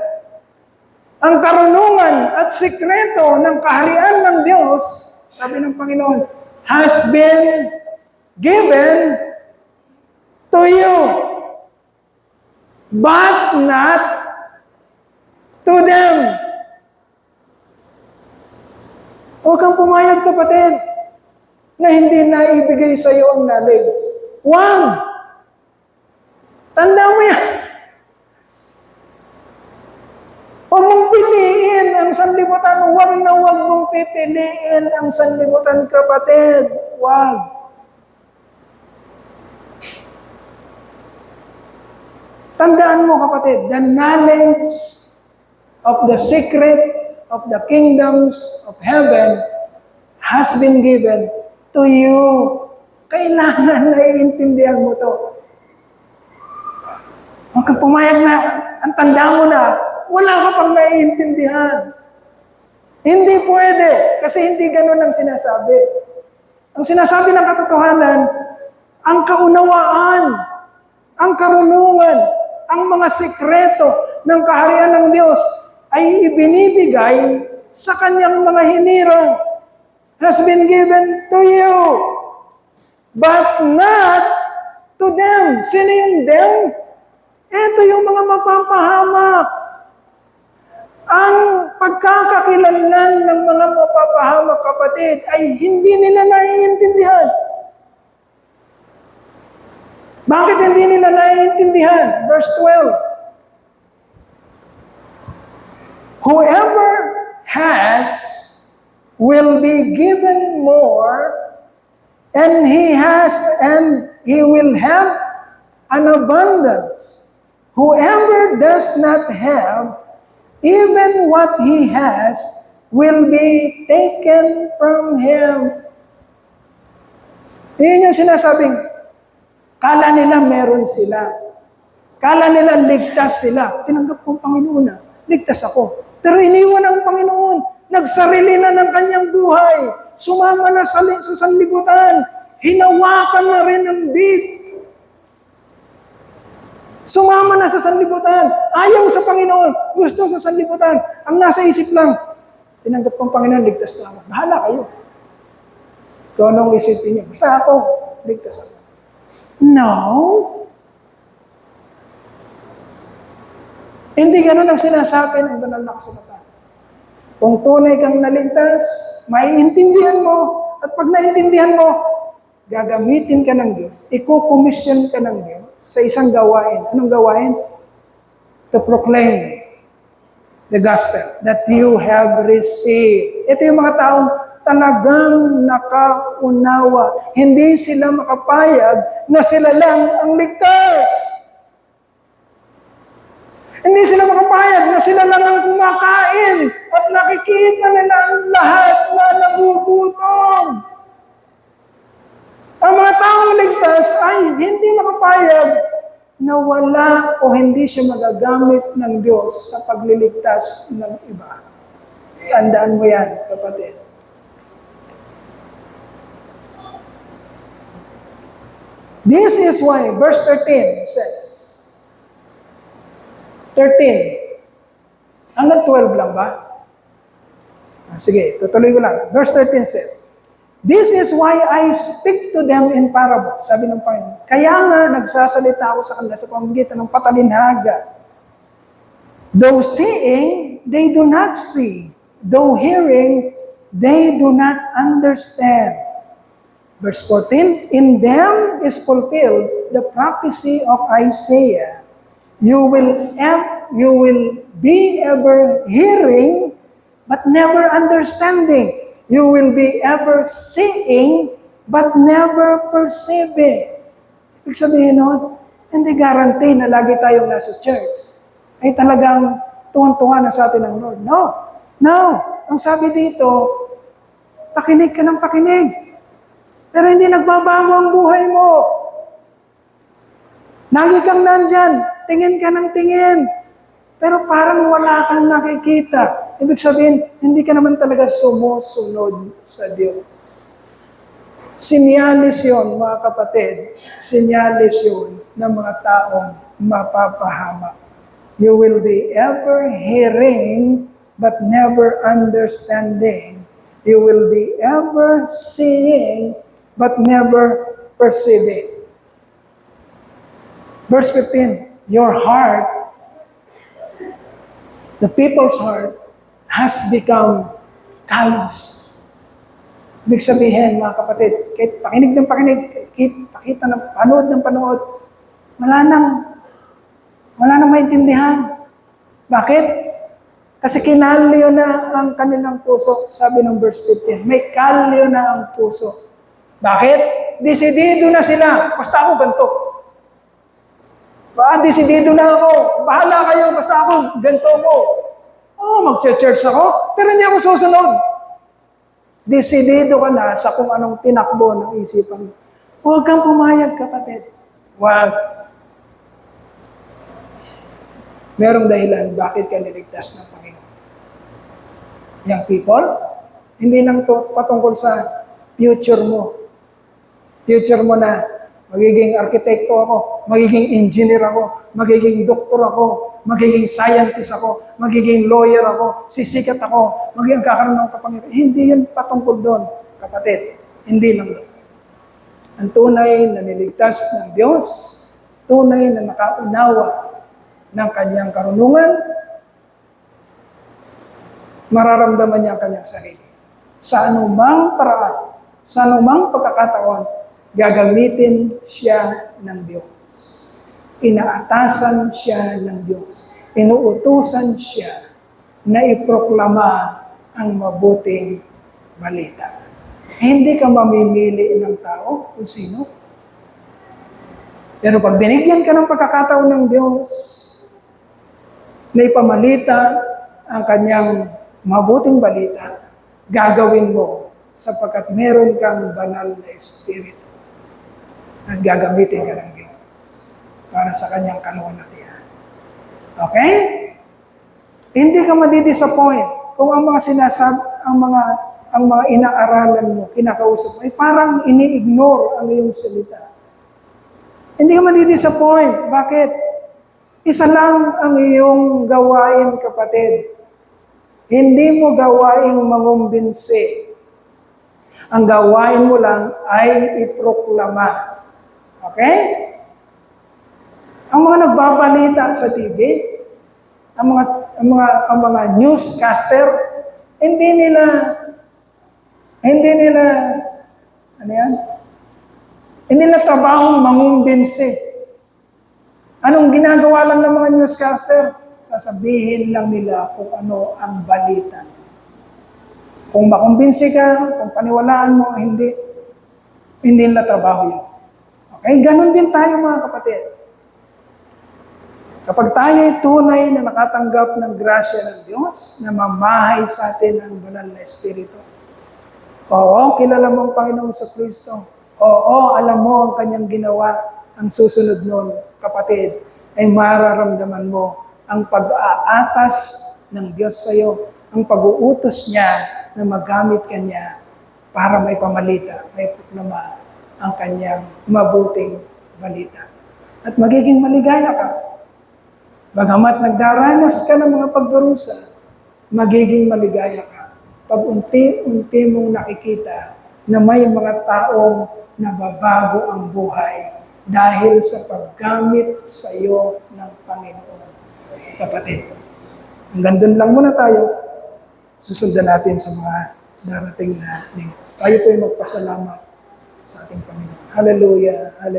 Speaker 1: ang karunungan at sikreto ng kaharian ng Diyos, sabi ng Panginoon, has been given to you, but not to them. Huwag kang pumayag, kapatid, na hindi naibigay sa iyo ang knowledge. Huwag! Tanda mo yan. Huwag mong piliin ang sanlibutan. Huwag na huwag mong pipiliin ang sanlibutan, kapatid. Huwag. Tandaan mo, kapatid, the knowledge of the secret of the kingdoms of heaven has been given to you. Kailangan naiintindihan mo to. Huwag kang pumayag na, ang tanda mo na, wala ka pang naiintindihan. Hindi pwede, kasi hindi ganun ang sinasabi. Ang sinasabi ng katotohanan, ang kaunawaan, ang karunungan, ang mga sikreto ng kaharian ng Diyos ay ibinibigay sa kanyang mga hinirang, has been given to you, but not to them. Sino yung them? Ito yung mga mapapahamak. Ang pagkakakilanlan ng mga mapapahamak, kapatid, ay hindi nila naiintindihan. Bakit hindi nila naiintindihan? Verse 12. Whoever has will be given more, and he will have an abundance. Whoever does not have, even what he has will be taken from him. Yun yung sinasabing, kala nila meron sila. Kala nila ligtas sila. Tinanggap kong Panginoon na, ligtas ako. Pero iniwan ang Panginoon. Nagsarili na ng kanyang buhay. Sumama na sa sanlibutan. Hinawakan na rin ang bit. Sumama na sa sanlibutan. Ayaw sa Panginoon. Gusto sa sanlibutan. Ang nasa isip lang, tinanggap kong Panginoon, ligtas na ako. Bahala kayo. Kung anong isipin niyo. Basta ako, ligtas ako. No. Hindi ganun ang sinasabi ng banal na kasulatan. Kung tunay kang naligtas, maiintindihan mo. At pag naintindihan mo, gagamitin ka ng Diyos. Iko-commission ka ng Diyos sa isang gawain. Anong gawain? To proclaim the gospel that you have received. Ito yung mga taong talagang nakaunawa. Hindi sila makapayag na sila lang ang ligtas. Hindi sila makapayag na sila lang ang kumakain at nakikita nila ang lahat na nagugutom. Ang mga taong ligtas ay hindi makapayag na wala o hindi siya magagamit ng Diyos sa pagliligtas ng iba. Tandaan mo yan, kapatid. This is why, verse 13 says, 13. Hanggang 12 lang ba? Sige, tutuloy ko lang. Verse 13 says, this is why I speak to them in parables. Sabi ng Panginoon. Kaya nga, nagsasalita ako sa kanila sa pamamagitan ng patalinhaga. Though seeing, they do not see. Though hearing, they do not understand. Verse 14, in them is fulfilled the prophecy of Isaiah. You will be ever hearing, but never understanding. You will be ever seeing, but never perceiving. Ibig sabihin nun, hindi guarantee na lagi tayong nasa church. Ay talagang tuwan-tuwa na sa atin ng Lord. No. No. Ang sabi dito, pakinig ka ng pakinig. Pero hindi nagbabago ang buhay mo. Lagi kang nandyan, tingin ka ng tingin. Pero parang wala kang nakikita. Ibig sabihin, hindi ka naman talaga sumusunod sa Diyos. Sinyalis yun, mga kapatid. Sinyalis yun ng mga taong mapapahamak. You will be ever hearing but never understanding. You will be ever seeing but never perceiving. Verse 15, your heart, the people's heart, has become callous. Ibig sabihin, mga kapatid, kahit pakinig ng pakinig, kahit pakita ng panood, wala nang maintindihan. Bakit? Kasi kinalyo na ang kanilang puso, sabi ng verse 15. May kalyo na ang puso. Bakit? Desidido na sila. Basta ako ganito. Desidido na ako. Bahala kayo, basta ako ganito ako. Mag-church ako, pero hindi ako susunod. Desidido ka na sa kung anong tinakbo ng isipan mo. Huwag kang pumayag, kapatid. Huwag. Merong dahilan bakit ka niligtas ng Panginoon. Young people, hindi lang to patungkol sa future mo. Future mo na magiging arkitekto ako, magiging engineer ako, magiging doktor ako, magiging scientist ako, magiging lawyer ako, sisikat ako, magiging kakaroon ng kapangyarihan. Hindi yan patungkol doon, kapatid. Hindi lang doon. Ang tunay na niligtas ng Diyos, tunay na nakaunawa ng kanyang karunungan, mararamdaman niya ang kanyang sarili. Sa anumang paraan, sa anumang pagkakataon, gagamitin siya ng Diyos. Inaatasan siya ng Diyos. Inuutusan siya na iproklama ang mabuting balita. Hindi ka mamimili ng tao kung sino. Pero pag binigyan ka ng pagkakataon ng Diyos, na ipamalita ang kanyang mabuting balita, gagawin mo sapagkat meron kang banal na espiritu at gagamitin ka ng Diyos para sa kanyang kaluwalhatian. Okay? Hindi ka madidisappoint kung ang mga ang mga inaaralan mo, kinakausap mo, ay parang ini-ignore ang iyong salita. Hindi ka madidisappoint. Bakit? Isa lang ang iyong gawain, kapatid. Hindi mo gawaing mangumbinsi. Ang gawain mo lang ay iproklama. Okay? Ang mga nagbabalita sa TV, ang mga newscaster, hindi nila trabahong mangumbinsi. Anong ginagawa lang ng mga newscaster? Sasabihin lang nila kung ano ang balita. Kung makumbinsi ka, kung paniwalaan mo, hindi nila trabaho yun. Okay? Ganon din tayo, mga kapatid. Kapag tayo ay tunay na nakatanggap ng grasya ng Diyos, na mamahay sa atin ang banal na Espiritu. Oo, kilala mo ang Panginoong sa Kristo. Oo, alam mo ang kanyang ginawa. Ang susunod nun, kapatid, ay mararamdaman mo ang pag-aatas ng Diyos sa iyo, ang pag-uutos niya na magamit ka niya para may pamalita, may proklama ang kanyang mabuting balita. At magiging maligaya ka. Bagamat nagdaranas ka ng mga pagdurusa, magiging maligaya ka. Pag unti-unti mong nakikita na may mga taong nababago ang buhay dahil sa paggamit sa iyo ng Panginoon. Kapatid, hanggang doon lang muna tayo. Susundan natin sa mga darating na linggo. Tayo po ay magpasalamat sa ating Panginoon. Hallelujah. Hallelujah.